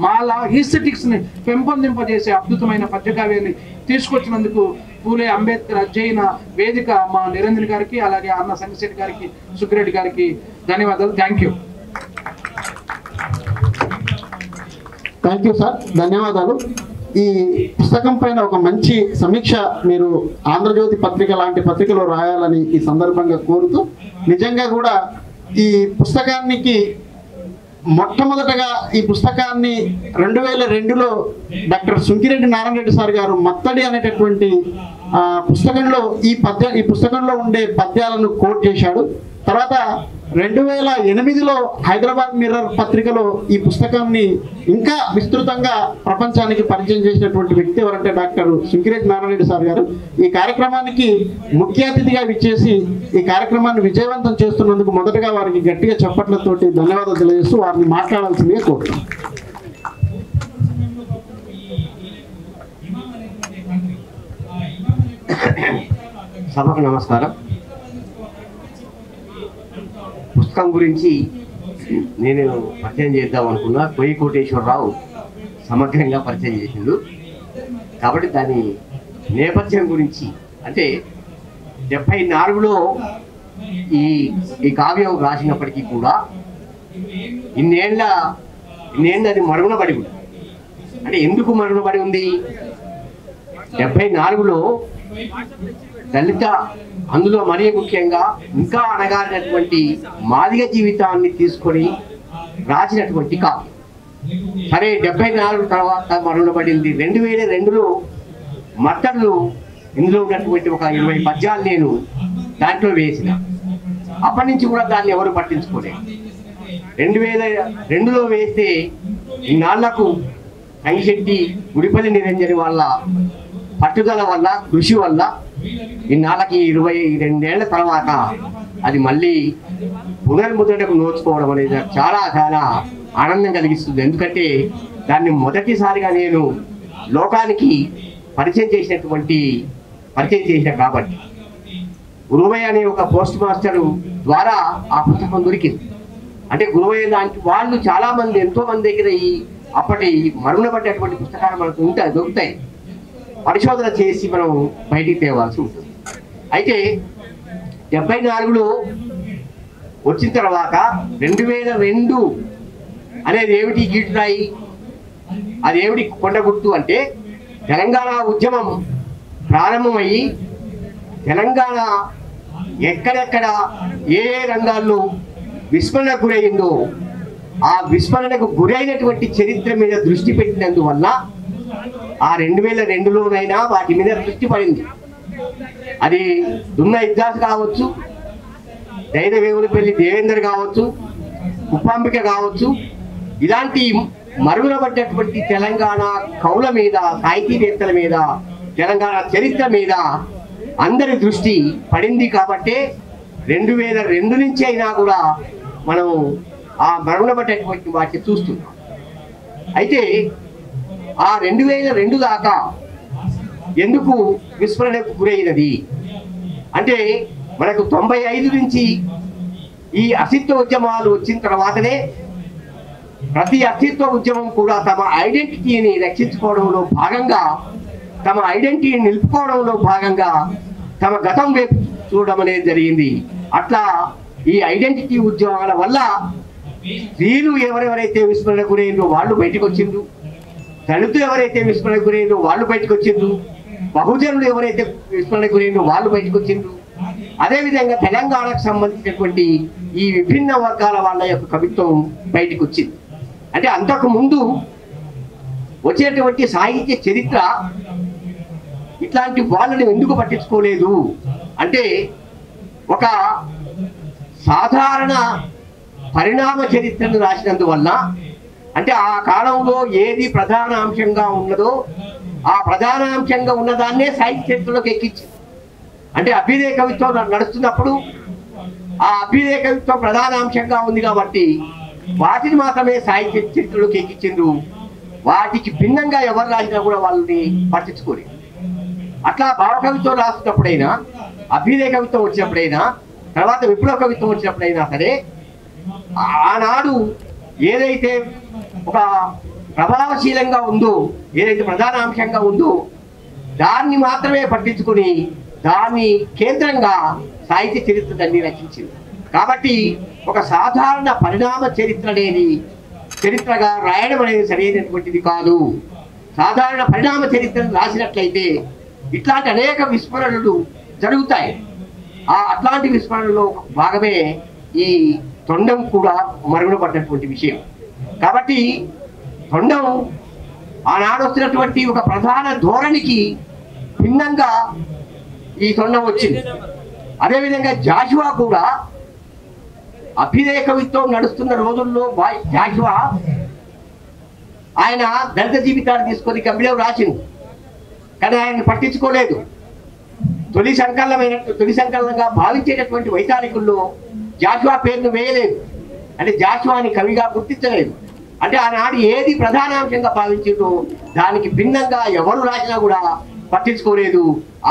మాల ఈస్థెటిక్స్ ని పెంపొందింపజేసే అద్భుతమైన పద్యకావ్యాన్ని తీసుకొచ్చినందుకు పూలే అంబేద్కర్ అధ్యయన వేదిక మా నిరంజన్ గారికి, అలాగే అన్న సంగశెట్టి గారికి, సుగ్గిరెడ్డి గారికి ధన్యవాదాలు. Thank you. Thank you sir, ధన్యవాదాలు. ఈ పుస్తకం పైన ఒక మంచి సమీక్ష మీరు ఆంధ్రజ్యోతి పత్రిక లాంటి పత్రికలో రాయాలని ఈ సందర్భంగా కోరుతూ, నిజంగా కూడా ఈ పుస్తకానికి మొట్టమొదటగా ఈ పుస్తకాన్ని 2002లో డాక్టర్ సుంకిరెడ్డి నారాయణ రెడ్డి సార్ గారు మత్తడి అనేటటువంటి పుస్తకంలో ఈ పుస్తకంలో ఉండే పద్యాలను కోట్ చేశాడు. తర్వాత 2008లో హైదరాబాద్ మిర్రర్ పత్రికలో ఈ పుస్తకాన్ని ఇంకా విస్తృతంగా ప్రపంచానికి పరిచయం చేసినటువంటి వ్యక్తి ఎవరంటే డాక్టర్ సుంకిరెడ్డి నారాయణ రెడ్డి సార్ గారు. ఈ కార్యక్రమానికి ముఖ్య అతిథిగా విచ్చేసి ఈ కార్యక్రమాన్ని విజయవంతం చేస్తున్నందుకు మొదటగా వారికి గట్టిగా చప్పట్లతోటి ధన్యవాదాలు తెలియజేస్తూ వారిని మాట్లాడాల్సిందిగా కోరుతున్నాను. సభకు నమస్కారం. పుస్తకం గురించి నేను పరిచయం చేద్దాం అనుకున్నా, కొయ్యి కోటేశ్వరరావు సమగ్రంగా పరిచయం చేసిండు. కాబట్టి దాని నేపథ్యం గురించి అంటే 74లో ఈ కావ్యం రాసినప్పటికీ కూడా ఇన్నేళ్ళ అది మరుగున పడి ఉంది. అంటే ఎందుకు మరుగున పడి ఉంది? 74లో దళిత, అందులో మరీ ముఖ్యంగా ఇంకా అణగారినటువంటి మాదిగ జీవితాన్ని తీసుకొని రాసినటువంటి కావ్యం. సరే 74 తర్వాత మరుగునపడింది. 2002లో మట్టర్లు ఇందులో ఉన్నటువంటి ఒక 20 పద్యాలు నేను దాంట్లో వేసిన. అప్పటి నుంచి కూడా దాన్ని ఎవరు పట్టించుకోలేదు. 2002లో వేస్తే ఇన్నాళ్లకు సంగిశెట్టి గుడిపల్లి నిరంజని వాళ్ళ పట్టుదల వల్ల, కృషి వల్ల ఇన్నాళ్ళకి 22 ఏళ్ల తర్వాత అది మళ్ళీ పునర్ముద్రణకు నోచుకోవడం అనేది చాలా చాలా ఆనందం కలిగిస్తుంది. ఎందుకంటే దాన్ని మొదటిసారిగా నేను లోకానికి పరిచయం చేసిన కాబట్టి గురువయ్య అనే ఒక పోస్ట్ మాస్టర్ ద్వారా ఆ పుస్తకం దొరికింది. అంటే గురువయ్య లాంటి వాళ్ళు చాలా మంది, ఎంతో మంది దగ్గర ఈ అప్పటి మరుగున పడ్డటువంటి పుస్తకాలు మనకు దొరుకుతాయి. పరిశోధన చేసి మనం బయటికి తేవాల్సి ఉంటుంది. అయితే 74లో వచ్చిన తర్వాత 2002 అనేది ఏమిటి గీటురాయి, అది ఏమిటి కొండగుర్తు అంటే తెలంగాణ ఉద్యమం ప్రారంభమయ్యి తెలంగాణ ఎక్కడెక్కడ ఏ రంగాల్లో విస్మరణకు గురైందో ఆ విస్మరణకు గురైనటువంటి చరిత్ర మీద దృష్టి పెట్టినందువల్ల ఆ 2002లోనైనా వాటి మీద దృష్టి పడింది. అది దున్న ఇద్దాస్ కావచ్చు, దైదవేవులపల్లి దేవేందర్ కావచ్చు, కుప్పాంబిక కావచ్చు, ఇలాంటి మరుగున పడ్డటువంటి తెలంగాణ కవుల మీద, సాహితీవేత్తల మీద, తెలంగాణ చరిత్ర మీద అందరి దృష్టి పడింది. కాబట్టే 2002 నుంచి అయినా కూడా మనం ఆ మరుగున పడ్డటువంటి వాటిని చూస్తున్నాం. అయితే ఆ 2002 దాకా ఎందుకు విస్మరణకు గురైనది అంటే మనకు 95 నుంచి ఈ అస్తిత్వ ఉద్యమాలు వచ్చిన తర్వాతనే ప్రతి అస్తిత్వ ఉద్యమం కూడా తమ ఐడెంటిటీని రక్షించుకోవడంలో భాగంగా, తమ ఐడెంటిటీని నిలుపుకోవడంలో భాగంగా తమ గతం వైపు చూడడం అనేది జరిగింది. అట్లా ఈ ఐడెంటిటీ ఉద్యమాల వల్ల స్త్రీలు ఎవరెవరైతే విస్మరణ గురైందో వాళ్ళు బయటకు వచ్చిండ్రు, దళితులు ఎవరైతే విస్మరణ గురైందో వాళ్ళు బయటకు వచ్చిండ్రు, బహుజనులు ఎవరైతే విస్మరణ గురైందో వాళ్ళు బయటకు వచ్చిండ్రు. అదేవిధంగా తెలంగాణకు సంబంధించినటువంటి ఈ విభిన్న వర్గాల వాళ్ళ యొక్క కవిత్వం బయటకు వచ్చింది. అంటే అంతకు ముందు వచ్చేటువంటి సాహిత్య చరిత్ర ఇట్లాంటి వాళ్ళని ఎందుకు పట్టించుకోలేదు అంటే ఒక సాధారణ పరిణామ చరిత్రను రాసినందువల్ల, అంటే ఆ కాలంలో ఏది ప్రధాన అంశంగా ఉన్నదో ఆ ప్రధాన అంశంగా ఉన్నదాన్నే సాహిత్య చరిత్రలోకి ఎక్కించింది. అంటే అభ్యుదయ కవిత్వం నడుస్తున్నప్పుడు ఆ అభ్యుదయ కవిత్వం ప్రధాన అంశంగా ఉంది కాబట్టి వాటిని మాత్రమే సాహిత్య చరిత్రలోకి ఎక్కించిండ్రు. వాటికి భిన్నంగా ఎవరు రాసినా కూడా వాళ్ళని పట్టించుకోలేదు. అట్లా భావ కవిత్వం రాస్తున్నప్పుడైనా, అభ్యుదయ కవిత్వం వచ్చినప్పుడైనా, తర్వాత విప్లవ కవిత్వం వచ్చినప్పుడైనా సరే ఆనాడు ఏదైతే ఒక ప్రభావశీలంగా ఉందో, ఏదైతే ప్రధాన అంశంగా ఉందో దాన్ని మాత్రమే పట్టించుకుని దాన్ని కేంద్రంగా సాహిత్య చరిత్ర దాన్ని రచించింది. కాబట్టి ఒక సాధారణ పరిణామ చరిత్ర అనేది చరిత్రగా రాయడం అనేది సరైనటువంటిది కాదు. సాధారణ పరిణామ చరిత్రను రాసినట్లయితే ఇట్లాంటి అనేక విస్మరణలు జరుగుతాయి. అట్లాంటి విస్మరణలో భాగమే ఈ తొండం కూడా మరుగున పడ్డటువంటి విషయం. కాబట్టి తొండం ఆనాడు వస్తున్నటువంటి ఒక ప్రధాన ధోరణికి భిన్నంగా ఈ తొండం వచ్చింది. అదేవిధంగా జాషువా కూడా అభ్యుదయ కవిత్వం నడుస్తున్న రోజుల్లో జాషువా ఆయన దళిత జీవితాన్ని తీసుకొని కవిలో రాసింది, కానీ ఆయన పట్టించుకోలేదు. తొలి సంకలనంగా భావించేటటువంటి వైతాళికుల్లో జాషువా పేరును వేయలేదు, అంటే జాషువాని కవిగా గుర్తించలేదు. అంటే ఆనాడు ఏది ప్రధానాంశంగా భావించిందో దానికి భిన్నంగా ఎవరు రాసినా కూడా పట్టించుకోలేదు.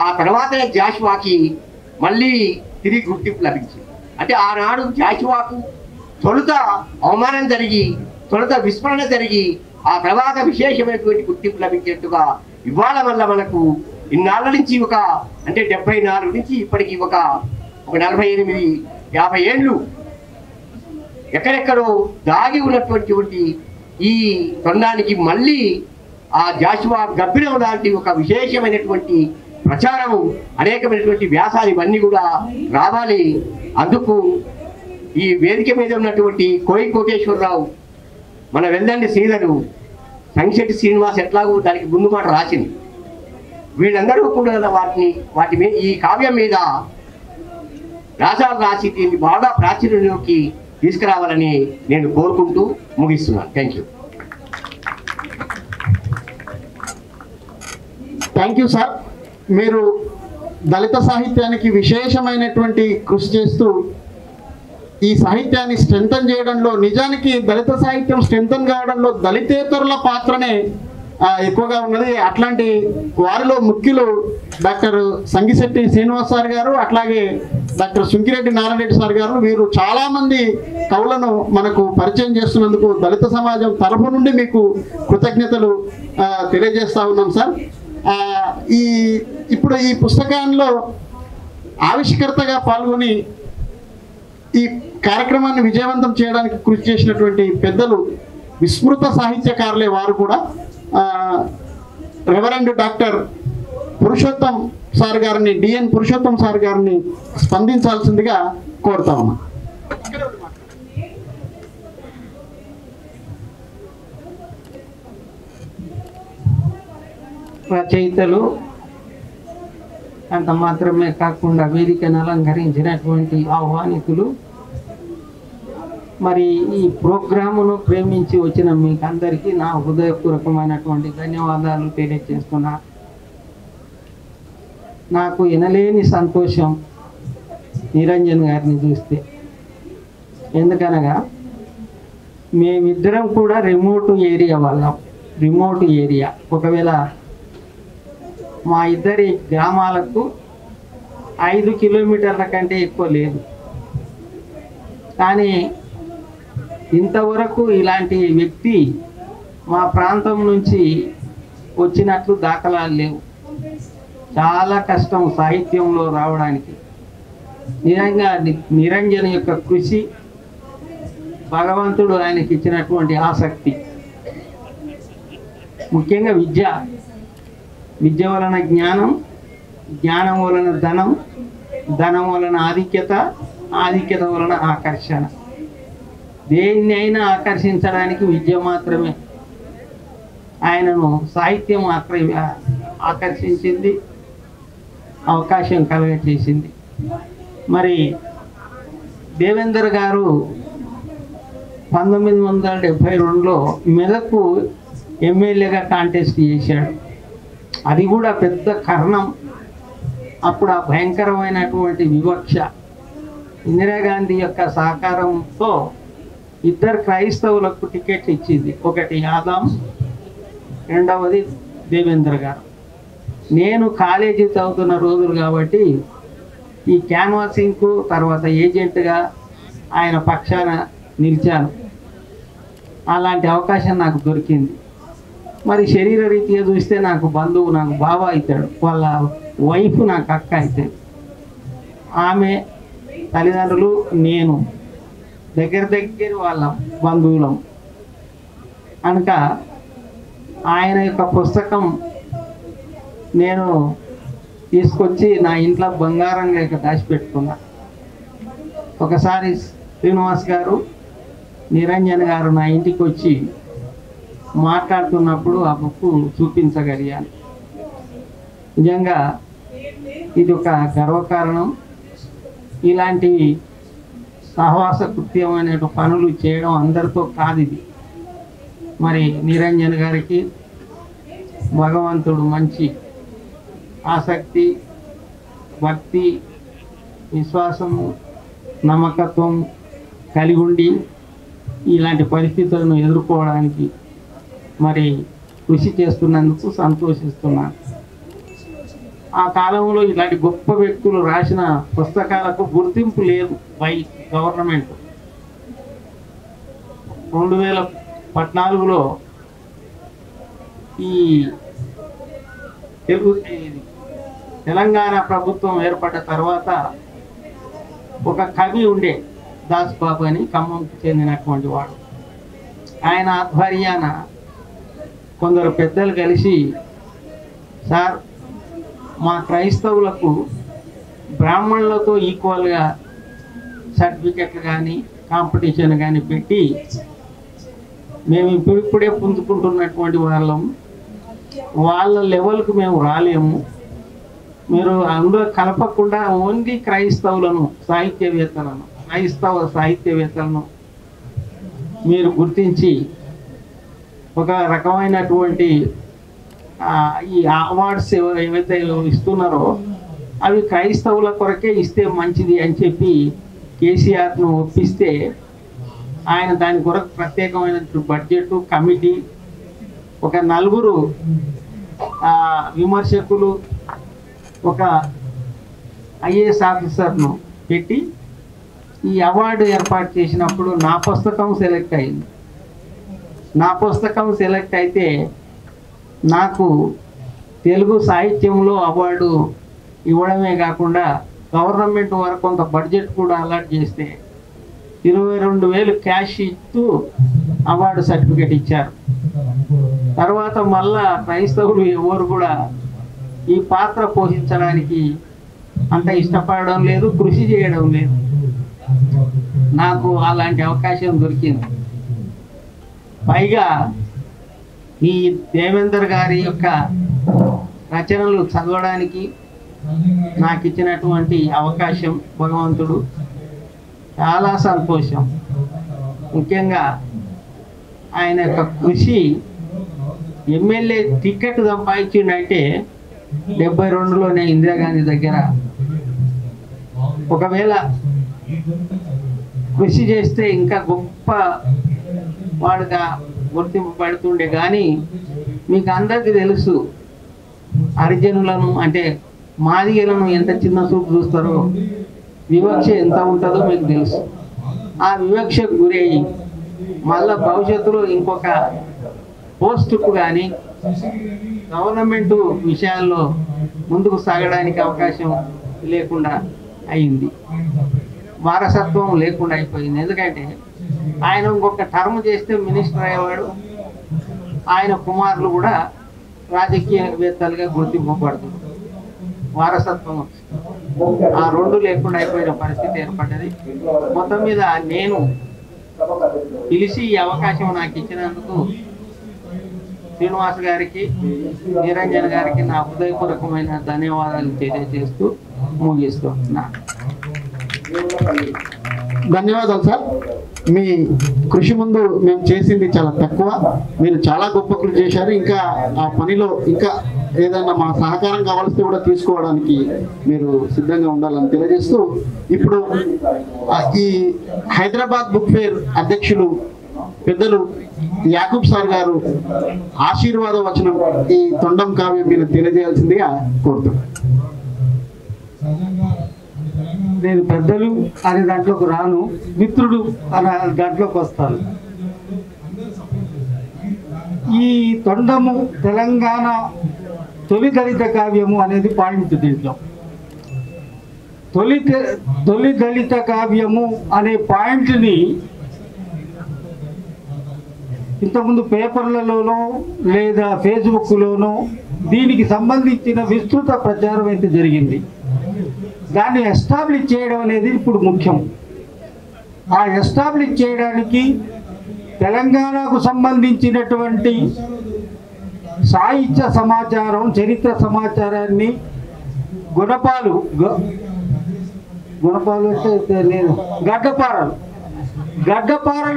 ఆ తర్వాతనే జాషువాకి మళ్ళీ తిరిగి గుర్తింపు లభించింది. అంటే ఆనాడు జాషువాకు తొలుత అవమానం జరిగి, తొలుత విస్మరణ జరిగి, ఆ తర్వాత విశేషమైనటువంటి గుర్తింపు లభించేట్టుగా ఇవాళ వల్ల మనకు ఇన్నాళ్ళ నుంచి అంటే 74 నుంచి ఇప్పటికి ఒక 48-50 ఏళ్ళు ఎక్కడెక్కడో దాగి ఉన్నటువంటి ఈ తొండానికి మళ్ళీ ఆ జాషువా గబ్బిలం లాంటి ఒక విశేషమైనటువంటి ప్రచారం, అనేకమైనటువంటి వ్యాసాలు ఇవన్నీ కూడా రావాలి. అందుకు ఈ వేదిక మీద ఉన్నటువంటి కోయి కోటేశ్వరరావు, మన వెల్దండి శ్రీధరు, సంగిశెట్టి శ్రీనివాస్ ఎట్లాగూ దానికి ముందు మాట రాసింది. వీళ్ళందరూ కూడా వాటి మీద ఈ కావ్యం మీద వ్యాసాలు రాసి దీన్ని బాగా ప్రాచుర్యంలోకి తీసుకురావాలని నేను కోరుకుంటూ ముగిస్తున్నాను. Thank you. Thank you sir. మీరు దళిత సాహిత్యానికి విశేషమైనటువంటి కృషి చేస్తూ ఈ సాహిత్యాన్ని స్ట్రెంథన్ చేయడంలో, నిజానికి దళిత సాహిత్యం స్ట్రెంథన్ కావడంలో దళితేతరుల పాత్రనే ఎక్కువగా ఉన్నది. అట్లాంటి వారిలో ముఖ్యులు డాక్టర్ సంగిశెట్టి శ్రీనివాస్ సార్ గారు, అట్లాగే డాక్టర్ సుంకిరెడ్డి నారాయణరెడ్డి సార్ గారు. వీరు చాలామంది కవులను మనకు పరిచయం చేస్తున్నందుకు దళిత సమాజం తరఫు నుండి మీకు కృతజ్ఞతలు తెలియజేస్తా ఉన్నాం సార్. ఇప్పుడు ఈ పుస్తకంలో ఆవిష్కర్తగా పాల్గొని ఈ కార్యక్రమాన్ని విజయవంతం చేయడానికి కృషి చేసినటువంటి పెద్దలు విస్మృత సాహిత్యకారులే వారు కూడా. రెవరెండ్ డాక్టర్ పురుషోత్తం సార్ గారిని, డిఎన్ పురుషోత్తం సార్ గారిని స్పందించాల్సిందిగా కోరుతాము. రచయితలు అంత మాత్రమే కాకుండా వేదికను అలంకరించినటువంటి ఆహ్వానితులు, మరి ఈ ప్రోగ్రామును ప్రేమించి వచ్చిన మీకు అందరికీ నా హృదయపూర్వకమైనటువంటి ధన్యవాదాలు తెలియజేస్తున్నా. నాకు ఎనలేని సంతోషం నిరంజన్ గారిని చూస్తే. ఎందుకనగా మేమిద్దరం కూడా రిమోట్ ఏరియా వాళ్ళం. రిమోట్ ఏరియా, ఒకవేళ మా ఇద్దరి గ్రామాలకు 5 కిలోమీటర్ల కంటే ఎక్కువ లేదు. కానీ ఇంతవరకు ఇలాంటి వ్యక్తి మా ప్రాంతం నుంచి వచ్చినట్లు దాఖలాలు లేవు. చాలా కష్టం సాహిత్యంలో రావడానికి. నిజంగా నిరంజన్ యొక్క కృషి, భగవంతుడు ఆయనకి ఇచ్చినటువంటి ఆసక్తి, ముఖ్యంగా విద్య వలన జ్ఞానం, జ్ఞానం వలన ధనం, ధనం వలన ఆధిక్యత, ఆధిక్యత వలన ఆకర్షణ. దేన్ని అయినా ఆకర్షించడానికి విద్య మాత్రమే. ఆయనను సాహిత్యం మాత్రమే ఆకర్షించింది, అవకాశం కలగచేసింది. మరి దేవేందర్ గారు 1972లో మెదకు ఎమ్మెల్యేగా కాంటెస్ట్ చేశాడు. అది కూడా పెద్ద కారణం. అప్పుడు ఆ భయంకరమైనటువంటి వివక్ష, ఇందిరాగాంధీ యొక్క సహకారంతో 2 క్రైస్తవులకు టికెట్ ఇచ్చింది. ఒకటి ఆదాం, రెండవది దేవేంద్ర గారు. నేను కాలేజీ చదువుతున్న రోజులు కాబట్టి ఈ క్యాన్వాసింగ్కు తర్వాత ఏజెంట్గా ఆయన పక్షాన నిలిచాను. అలాంటి అవకాశం నాకు దొరికింది. మరి శరీర రీతిగా చూస్తే నాకు బంధువు, నాకు బావ అవుతాడు, వాళ్ళ వైఫ్ నాకు అక్క అవుతాడు. ఆమె తల్లిదండ్రులు, నేను దగ్గర వాళ్ళ బంధువులం కనుక ఆయన యొక్క పుస్తకం నేను తీసుకొచ్చి నా ఇంట్లో బంగారం లేక దాచిపెట్టుకున్నా. ఒకసారి శ్రీనివాస్ గారు, నిరంజన్ గారు నా ఇంటికి వచ్చి మాట్లాడుతున్నప్పుడు ఆ బుక్ చూపించగలిగాను. నిజంగా ఇది ఒక గర్వకారణం. ఇలాంటి సహవాస కృత్యమైన పనులు చేయడం అందరితో కాదు. ఇది మరి నిరంజన్ గారికి భగవంతుడు మంచి ఆసక్తి, భక్తి, విశ్వాసము, నమ్మకత్వం కలిగి ఉండి ఇలాంటి పరిస్థితులను ఎదుర్కోవడానికి మరి కృషి చేస్తున్నందుకు సంతోషిస్తున్నాను. ఆ కాలంలో ఇలాంటి గొప్ప వ్యక్తులు రాసిన పుస్తకాలకు గుర్తింపు లేదు బై గవర్నమెంట్. 2014లో ఈ తెలంగాణ ప్రభుత్వం ఏర్పడ్డ తర్వాత ఒక కవి ఉండే, దాస్ బాబు అని, ఖమ్మంకి చెందినటువంటి వాడు. ఆయన ఆధ్వర్యాన కొందరు పెద్దలు కలిసి, సార్ మా క్రైస్తవులకు బ్రాహ్మణులతో ఈక్వల్గా సర్టిఫికెట్లు కానీ కాంపిటీషన్ కానీ పెట్టి మేము ఇప్పుడిప్పుడే పుంజుకుంటున్నటువంటి వాళ్ళం, వాళ్ళ లెవెల్కు మేము రాలేము, మీరు అందులో కలపకుండా ఓన్లీ క్రైస్తవ సాహిత్యవేత్తలను మీరు గుర్తించి ఒక రకమైనటువంటి ఈ అవార్డ్స్ ఏవైతే ఇస్తున్నారో అవి క్రైస్తవుల కొరకే ఇస్తే మంచిది అని చెప్పి కేసీఆర్ను ఒప్పిస్తే ఆయన దాని కొరకు ప్రత్యేకమైన బడ్జెట్ కమిటీ ఒక 4 విమర్శకులు ఒక ఐఏఎస్ ఆఫీసర్ను పెట్టి ఈ అవార్డు ఏర్పాటు చేసినప్పుడు నా పుస్తకం సెలెక్ట్ అయింది. నా పుస్తకం సెలెక్ట్ అయితే నాకు తెలుగు సాహిత్యంలో అవార్డు ఇవ్వడమే కాకుండా గవర్నమెంట్ వారు కొంత బడ్జెట్ కూడా అలాట్ చేస్తే 22,000 క్యాష్ ఇస్తూ అవార్డు సర్టిఫికేట్ ఇచ్చారు. తర్వాత మళ్ళా క్రైస్తవులు ఎవరు కూడా ఈ పాత్ర పోషించడానికి అంత ఇష్టపడడం లేదు, కృషి చేయడం లేదు. నాకు అలాంటి అవకాశం దొరికింది. పైగా ఈ దేవేందర్ గారి యొక్క రచనలు చదవడానికి నాకు ఇచ్చినటువంటి అవకాశం భగవంతుడు చాలా సంతోషం. ముఖ్యంగా ఆయన యొక్క కృషి ఎమ్మెల్యే టికెట్ సంపాదించిండంటే 72లోనే ఇందిరాగాంధీ దగ్గర ఒకవేళ కృషి చేస్తే ఇంకా గొప్ప వాడుగా గుర్తింపబడుతుండే. కానీ మీకు అందరికీ తెలుసు హరిజనులను అంటే మాదిగలను ఎంత చిన్న చూపు చూస్తారో, వివక్ష ఎంత ఉంటుందో మీకు తెలుసు. ఆ వివక్షకు గురయ్యి మళ్ళా భవిష్యత్తులో ఇంకొక పోస్టుకు కానీ గవర్నమెంట్ విషయాల్లో ముందుకు సాగడానికి అవకాశం లేకుండా అయింది, వారసత్వం లేకుండా అయిపోయింది. ఎందుకంటే ఆయన ఇంకొక టర్మ్ చేస్తే మినిస్టర్ అయ్యేవాడు, ఆయన కుమారులు కూడా రాజకీయవేత్తలుగా గుర్తింపబడుతుంది. వారసత్వం ఆ 2 లేకుండా అయిపోయిన పరిస్థితి ఏర్పడ్డది. మొత్తం మీద నేను పిలిచి ఈ అవకాశం నాకు ఇచ్చినందుకు శ్రీనివాస్ గారికి, నిరంజన్ గారికి నా హృదయపూర్వకమైన ధన్యవాదాలు తెలియజేస్తూ ముగిస్తున్నా. ధన్యవాదాలు సార్. మీ కృషి ముందు మేము చేసింది చాలా తక్కువ, మీరు చాలా గొప్ప కృషి చేశారు. ఇంకా ఆ పనిలో ఇంకా ఏదైనా మా సహకారం కావాల్సి కూడా తీసుకోవడానికి మీరు సిద్ధంగా ఉండాలని తెలియజేస్తూ, ఇప్పుడు ఈ హైదరాబాద్ బుక్ ఫేర్ అధ్యక్షులు పెద్దలు యాకూబ్ సార్ గారు ఆశీర్వాద వచనం ఈ తొండం కావ్యం మీరు తెలియజేయాల్సిందిగా కోరుతున్నాను. నేను పెద్దలు అనే దాంట్లోకి రాను, మిత్రుడు అనే దాంట్లోకి వస్తాను. ఈ తొండము తెలంగాణ తొలి దళిత కావ్యము అనేది పాయింట్. దీంట్లో తొలి దళిత కావ్యము అనే పాయింట్ని ఇంతకుముందు పేపర్లలోనో లేదా ఫేస్బుక్లోనో దీనికి సంబంధించిన విస్తృత ప్రచారం అయితే జరిగింది. దాన్ని ఎస్టాబ్లిష్ చేయడం అనేది ఇప్పుడు ముఖ్యం. ఆ ఎస్టాబ్లిష్ చేయడానికి తెలంగాణకు సంబంధించినటువంటి సాహిత్య సమాచారం, చరిత్ర సమాచారాన్ని గడ్డపారలు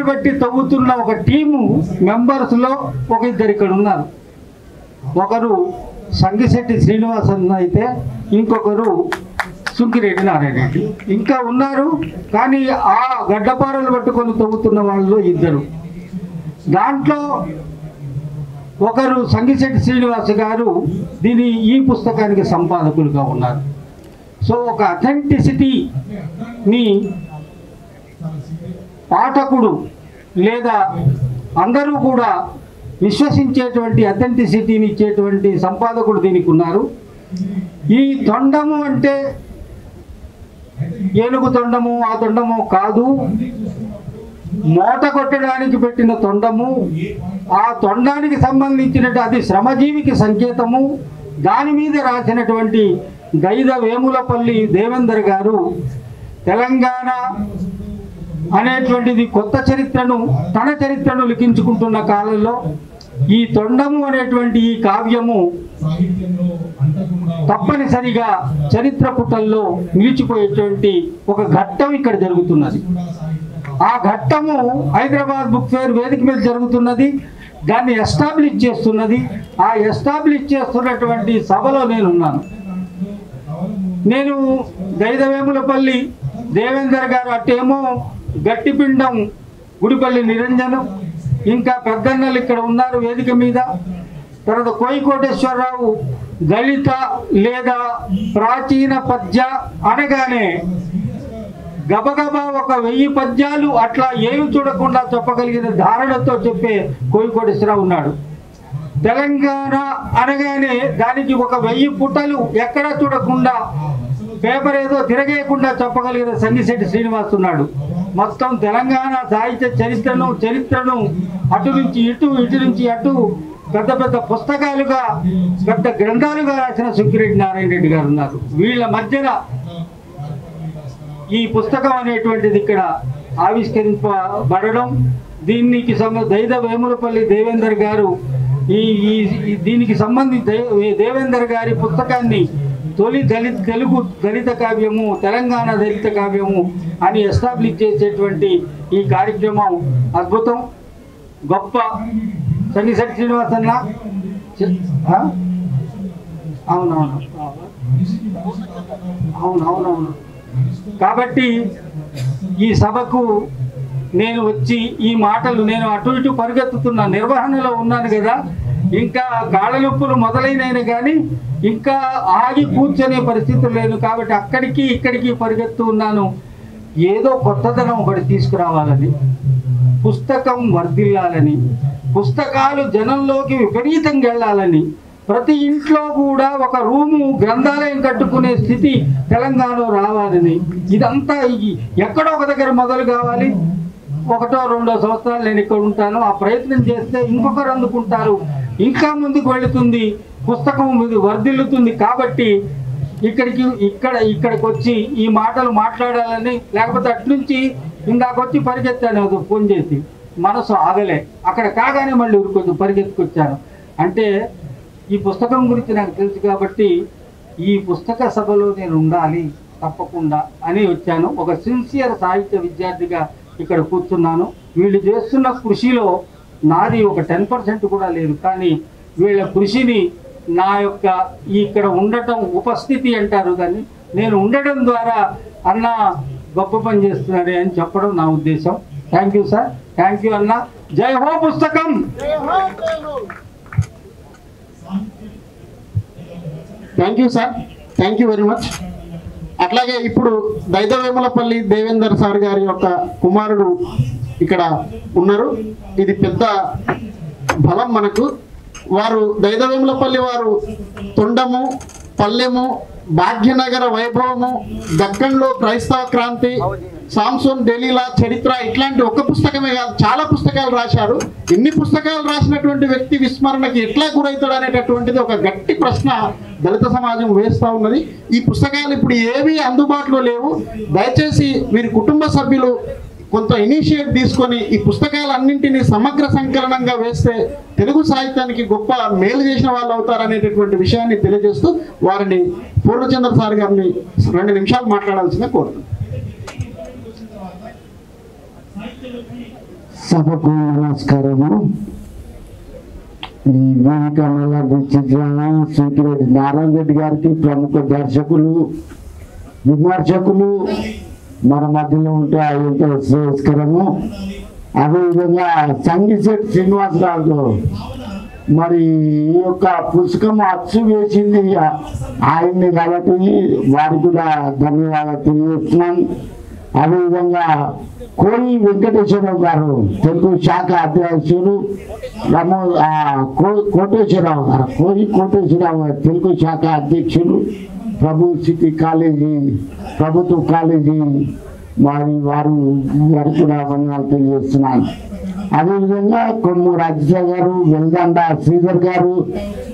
బట్టి తవ్వుతున్న ఒక టీము మెంబర్స్లో ఒక 2 ఇక్కడ ఉన్నారు. ఒకరు సంగిశెట్టి శ్రీనివాసన్ అయితే ఇంకొకరు సుంకిరెడ్డి నారాయణ రెడ్డి ఇంకా ఉన్నారు. కానీ ఆ గడ్డపారలు పట్టుకొని తవ్వుతున్న వాళ్ళు 2. దాంట్లో ఒకరు సంగిశెట్టి శ్రీనివాస్ గారు ఈ పుస్తకానికి సంపాదకులుగా ఉన్నారు. సో ఒక అథెంటిసిటీని పాఠకుడు లేదా అందరూ కూడా విశ్వసించేటువంటి అథెంటిసిటీని ఇచ్చేటువంటి సంపాదకుడు దీనికి ఉన్నారు. ఈ తొండము అంటే ఏనుగు తొండము ఆ తొండము కాదు, మూట కొట్టడానికి పెట్టిన తొండము. ఆ తొండానికి సంబంధించినట్టు అది శ్రమజీవికి సంకేతము. దాని మీద రాసినటువంటి గైద వేములపల్లి దేవేందర్ గారు తెలంగాణ అనేటువంటిది కొత్త చరిత్రను, తన చరిత్రను లిఖించుకుంటున్న కాలంలో ఈ తొండము అనేటువంటి ఈ కావ్యము తప్పనిసరిగా చరిత్ర పుటల్లో నిలిచిపోయేటువంటి ఒక ఘట్టం ఇక్కడ జరుగుతున్నది. ఆ ఘట్టము హైదరాబాద్ బుక్ ఫేర్ వేదిక మీద జరుగుతున్నది. దాన్ని ఎస్టాబ్లిష్ చేస్తున్నది. ఆ ఎస్టాబ్లిష్ చేస్తున్నటువంటి సభలో నేనున్నాను. నేను దైదవేములపల్లి దేవేందర్ గారు, అటేమో గట్టిపిండం గుడిపల్లి నిరంజనం, ఇంకా పెద్దన్నలు ఇక్కడ ఉన్నారు వేదిక మీద. తర్వాత కోయికోటేశ్వరరావు దళిత లేదా ప్రాచీన పద్య అనగానే గబగబా 1000 పద్యాలు అట్లా ఏమి చూడకుండా చెప్పగలిగిన ధారణతో చెప్పే కోయికోటేశ్వరరావు ఉన్నాడు. తెలంగాణ అనగానే దానికి 1000 పుటలు ఎక్కడా చూడకుండా పేపర్ ఏదో తిరగేయకుండా చెప్పగలిగిన సంగిశెట్టి శ్రీనివాస్ ఉన్నాడు. మొత్తం తెలంగాణ సాహిత్య చరిత్రను అటు నుంచి ఇటు, ఇటు నుంచి అటు పెద్ద పెద్ద పుస్తకాలుగా, పెద్ద గ్రంథాలుగా రాసిన సుక్కిరెడ్డి నారాయణ రెడ్డి గారు ఉన్నారు. వీళ్ళ మధ్యన ఈ పుస్తకం అనేటువంటిది ఇక్కడ ఆవిష్కరింపబడడం, దీనికి దైదవేములపల్లి దేవేందర్ గారు దీనికి సంబంధించి దేవేందర్ గారి పుస్తకాన్ని తొలి తెలుగు దళిత కావ్యము, తెలంగాణ దళిత కావ్యము అని ఎస్టాబ్లిష్ చేసేటువంటి ఈ కార్యక్రమం అద్భుతం, గొప్ప. సంగిశెట్టి శ్రీనివాస్ అన్న, అవునవును. కాబట్టి ఈ సభకు నేను వచ్చి ఈ మాటలు, నేను అటు ఇటు పరిగెత్తుతున్న నిర్వహణలో ఉన్నాను కదా, ఇంకా కాళ్ళ నొప్పులు మొదలైనవి కానీ ఇంకా ఆగి కూర్చొనే పరిస్థితులు లేదు. కాబట్టి అక్కడికి ఇక్కడికి పరిగెత్తు ఉన్నాను. ఏదో కొత్తదనం ఒకటి తీసుకురావాలని, పుస్తకం వర్ధిల్లాలని, పుస్తకాలు జనంలోకి విపరీతంగా వెళ్ళాలని, ప్రతి ఇంట్లో కూడా ఒక రూము గ్రంథాలయం కట్టుకునే స్థితి తెలంగాణలో రావాలని, ఇదంతా ఎక్కడో ఒక దగ్గర మొదలు కావాలి. 1 2 సంవత్సరాలు నేను ఇక్కడ ఉంటాను, ఆ ప్రయత్నం చేస్తే ఇంకొకరు అందుకుంటారు, ఇంకా ముందుకు వెళుతుంది, పుస్తకం వర్ధిల్లుతుంది. కాబట్టి ఇక్కడికి వచ్చి ఈ మాటలు మాట్లాడాలని, లేకపోతే అట్నుంచి ఇందాకొచ్చి పరిగెత్తాను ఫోన్ చేసి, మనసు ఆగలే. అక్కడ కాగానే మళ్ళీ కొంచెం పరిగెత్తుకొచ్చాను. అంటే ఈ పుస్తకం గురించి నాకు తెలుసు కాబట్టి ఈ పుస్తక సభలో నేను ఉండాలి తప్పకుండా అని వచ్చాను. ఒక సిన్సియర్ సాహిత్య విద్యార్థిగా ఇక్కడ కూర్చున్నాను. వీళ్ళు చేస్తున్న కృషిలో నాది ఒక 10% కూడా లేదు. కానీ వీళ్ళ కృషిని నా యొక్క ఇక్కడ ఉండటం, ఉపస్థితి అంటారు కానీ, నేను ఉండటం ద్వారా అన్న గొప్ప పని చేస్తున్నాడే అని చెప్పడం నా ఉద్దేశం. Thank you sir, thank you అన్న. జై హో పుస్తకం. Thank you sir, thank you very much. అట్లాగే ఇప్పుడు దైదవేములపల్లి దేవేందర్ సార్ గారి యొక్క కుమారుడు ఇక్కడ ఉన్నారు. ఇది పెద్ద బలం మనకు. వారు దైదవేములపల్లి వారు తొండము, పల్లెము, భాగ్యనగర వైభవము, దక్కన్లో క్రైస్తవ క్రాంతి, సాంసోన్ ఢిల్లీలా చరిత్ర, ఇట్లాంటి ఒక్క పుస్తకమే కాదు చాలా పుస్తకాలు రాశారు. ఇన్ని పుస్తకాలు రాసినటువంటి వ్యక్తి విస్మరణకి ఎట్లా గురవుతాడు అనేటటువంటిది ఒక గట్టి ప్రశ్న దళిత సమాజం వేస్తూ ఉన్నది. ఈ పుస్తకాలు ఇప్పుడు ఏవి అందుబాటులో లేవు. దయచేసి వీరి కుటుంబ సభ్యులు కొంత ఇనిషియేట్ తీసుకొని ఈ పుస్తకాలన్నింటినీ సమగ్ర సంకలనంగా వేస్తే తెలుగు సాహిత్యానికి గొప్ప మేలు చేసిన వాళ్ళు అవుతారనేటటువంటి విషయాన్ని తెలియజేస్తూ వారిని పూర్ణచంద్ర సార్ గారిని 2 నిమిషాలు మాట్లాడాల్సిందే కోరుతున్నాను. సభకు నమస్కారము. ఈ వేదికల సుక్కిరెడ్డి నారాయణ రెడ్డి గారికి, ప్రముఖ దర్శకులు, విమర్శకులు మన మధ్యలో ఉంటే ఎంతో శ్రేయస్కరము. అదేవిధంగా సంగిశెట్టి శ్రీనివాస్ గారు మరి ఈ యొక్క పుస్తకం అచ్చు వేసింది ఆయన్ని కాబట్టి వారికి కూడా ధన్యవాదాలు తెలియజేస్తున్నాం. అదేవిధంగా కోయి వెంకటేశ్వరరావు గారు తెలుగు శాఖ అధ్యక్షులు, కోటేశ్వరరావు గారు కోటేశ్వరరావు గారు తెలుగు శాఖ అధ్యక్షులు, ప్రభుత్వ కాలేజీ వారు కూడా వందనాలు తెలియజేస్తున్నాను. అదేవిధంగా కొమ్మూరు అజిత గారు, వెల్దండ శ్రీధర్ గారు,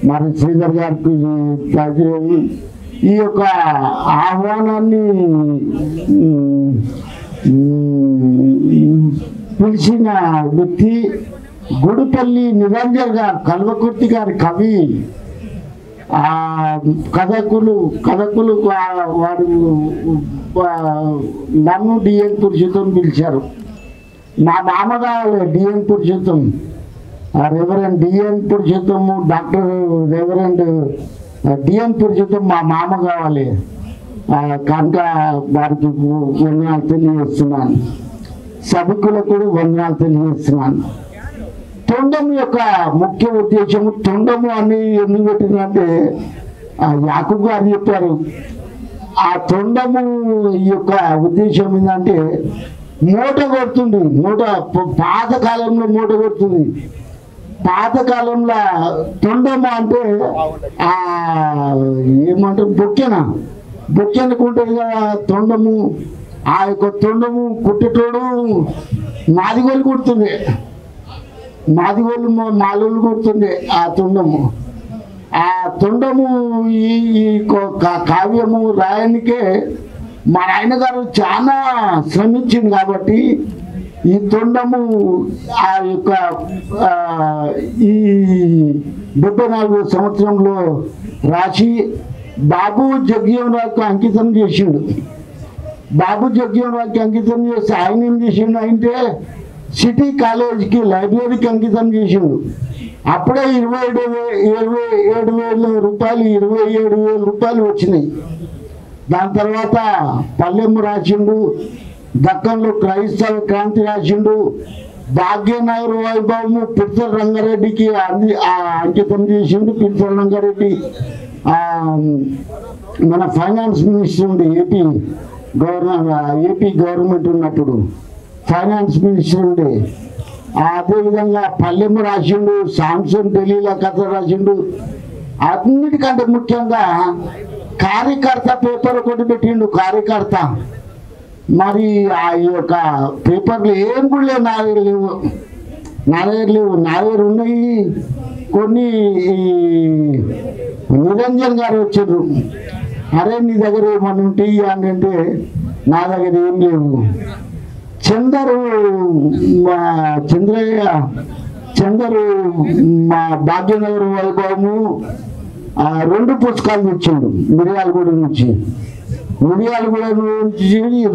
మరి శ్రీధర్ గారికి ఈ యొక్క ఆహ్వానాన్ని పిలిచిన వ్యక్తి గుడిపల్లి నిరంజన్ గారు, కల్వకుర్తి గారి కవి, కథకులు వాడు నన్ను డిఎన్ పురుషోత్తం పిలిచారు. మా మామ కావాలి DN Purushottam, reverend DN Purushottam, doctor reverend DN Purushottam మా మామ కావాలి. కనుక వారికి వందనాలు తెలియజేస్తున్నాను. సభికులకు కూడా వందనాలు తెలియజేస్తున్నాను. తొండం యొక్క ముఖ్య ఉద్దేశము, తొండము అని ఎందుకు పెట్టిందంటే యాకూబ్ గారు చెప్పారు. ఆ తొండము యొక్క ఉద్దేశం ఏంటంటే మూట కొడుతుంది. పాతకాలంలో మూట కొడుతుంది. పాతకాలంలో తొండము అంటే ఏమంటారు, బొక్కెనకుంటుంది కదా తొండము. ఆ యొక్క తొండము కుట్టేటోడు మాదిగోలు కుడుతుంది, మాలోళ్ళు కుడుతుంది ఆ తొండము. ఆ తొండము ఈ కావ్యము రాయనికే మా నాయనగారు చాలా శ్రమించింది కాబట్టి ఈ తొండము ఆ యొక్క ఈ 74 సంవత్సరంలో రాసి బాబు జగ్జీవనరావుకి అంకితం చేసిండు. బాబు జగ్జీవనరావుకి అంకితం చేసి ఆయన ఏం చేసిండు అంటే సిటీ కాలేజీకి లైబ్రరీకి అంకితం చేసిండు. అప్పుడే 27,000 రూపాయలు 27,000 రూపాయలు వచ్చినాయి. దాని తర్వాత పల్లెము రాసిండు, దక్కన్లో క్రైస్తవ క్రాంతి రాసిండు, భాగ్యనగర్ వైభవము పిర్సల రంగారెడ్డికి అంకితం చేసిండు. పిర్సల రంగారెడ్డి మన ఫైనాన్స్ మినిస్టర్ ఉంది, ఏపీ గవర్నమెంట్ ఉన్నప్పుడు ఫైనాన్స్ మినిస్టర్ ఉండే. అదేవిధంగా పల్లెము రాసిండు, సాంసన్ ఢిల్లీలో కథ రాసిండు. అన్నిటికంటే ముఖ్యంగా కార్యకర్త పేపర్ ఒకటి పెట్టిండు. కార్యకర్త మరి ఆ యొక్క పేపర్లు ఏం కూడా లేవు, నా దగ్గర లేవు. ఉన్నాయి కొన్ని. నిరంజన్ గారు వచ్చారు, అరే నీ దగ్గర ఏమన్నా ఉంటే అంటే నా దగ్గర ఏం లేవు. చందరు మా భాగ్యనగర్ వైభవము 2 పుస్తకాలు తెచ్చిండు. మిర్యాలగూడ నుంచి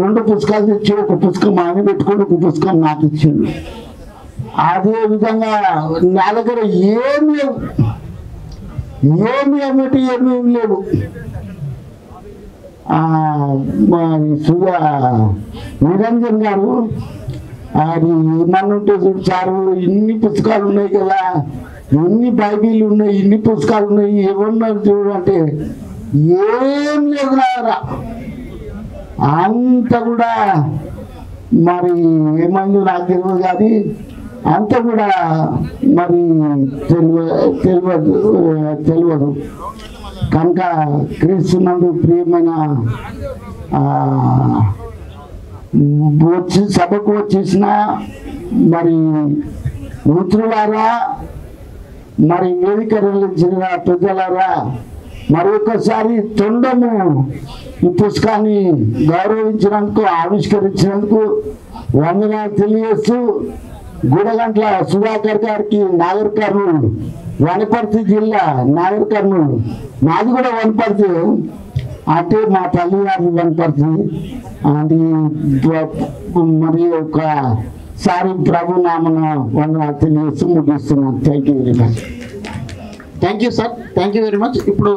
2 పుస్తకాలు తెచ్చి ఒక పుస్తకం ఆయన పెట్టుకుని ఒక పుస్తకం నాకు ఇచ్చిండు. అదే విధంగా నా దగ్గర ఏం లేవు, ఏమేమి లేవు. నిరంజన్ గారు అది ఏమన్నుంటే చూసారు, ఇన్ని పుస్తకాలు ఉన్నాయి కదా, ఇన్ని బైబిల్ ఉన్నాయి, ఇన్ని పుస్తకాలు ఉన్నాయి, ఏమన్నారు చూడంటే ఏం లేదు నారా. అంత కూడా మరి ఏమైంది నాకు తెలియదు, కానీ అంత కూడా మరి తెలియదు. కనుక క్రీస్తునందు ప్రియమైన సభకు వచ్చేసిన మరి మిత్రులారా, మరి వేదిక నిర్వహించిన ప్రజలారా, మరి ఒక్కసారి తొండము ఈ పుస్తకాన్ని గౌరవించినందుకు, ఆవిష్కరించినందుకు వందనాలు తెలియజేస్తూ, గుడగంట్ల సుధాకర్ గారికి నాగర్ కర్నూలు, వనపర్తి జిల్లా నాగర్ కర్నూలు, నాది కూడా వనపర్తి, అంటే మా తల్లి గారి వనపర్తి. అది మరి ఒకసారి ప్రభు నామన వందనాలు తెలియజేస్తూ ముగిస్తున్నాను. Thank you very much. Thank you sir, thank you very much. ఇప్పుడు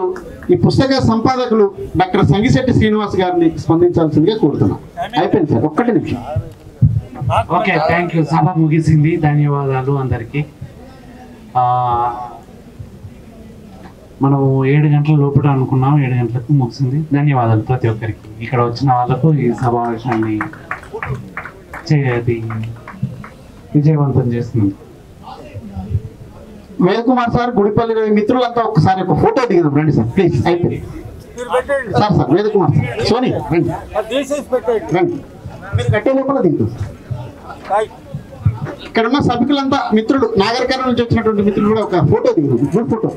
ఈ పుస్తక సంపాదకులు డాక్టర్ సంగిశెట్టి శ్రీనివాస్ గారిని స్పందించాల్సిందిగా కోరుతున్నాం. అయిపోయింది సార్, 1 నిమిషం. Okay, thank you. సభ ముగిసింది. ధన్యవాదాలు అందరికీ. మనం 7 గంటల లోపల అనుకున్నాం, 7 గంటలకు ముగిసింది. ధన్యవాదాలు ప్రతి ఒక్కరికి, ఇక్కడ వచ్చిన వాళ్ళకు, ఈ సమావేశాన్ని విజయవంతం చేస్తుంది. వేద్ కుమార్ సార్, గుడిపల్లి మిత్రులంతా ఒకసారి ఒక ఫోటో దిగుదాం రండి సార్, ప్లీజ్. అయిపోయింది సార్. వేద్ కుమార్ సార్, సోనీ రండి, మీరు కట్టే లోపల దిగుతాం. ఇక్కడ ఉన్న సభ్యులంతా మిత్రులు, నాగర్ కర్నూలు నుంచి వచ్చినటువంటి మిత్రులు కూడా ఒక ఫోటో దిగుదాం. Group photo.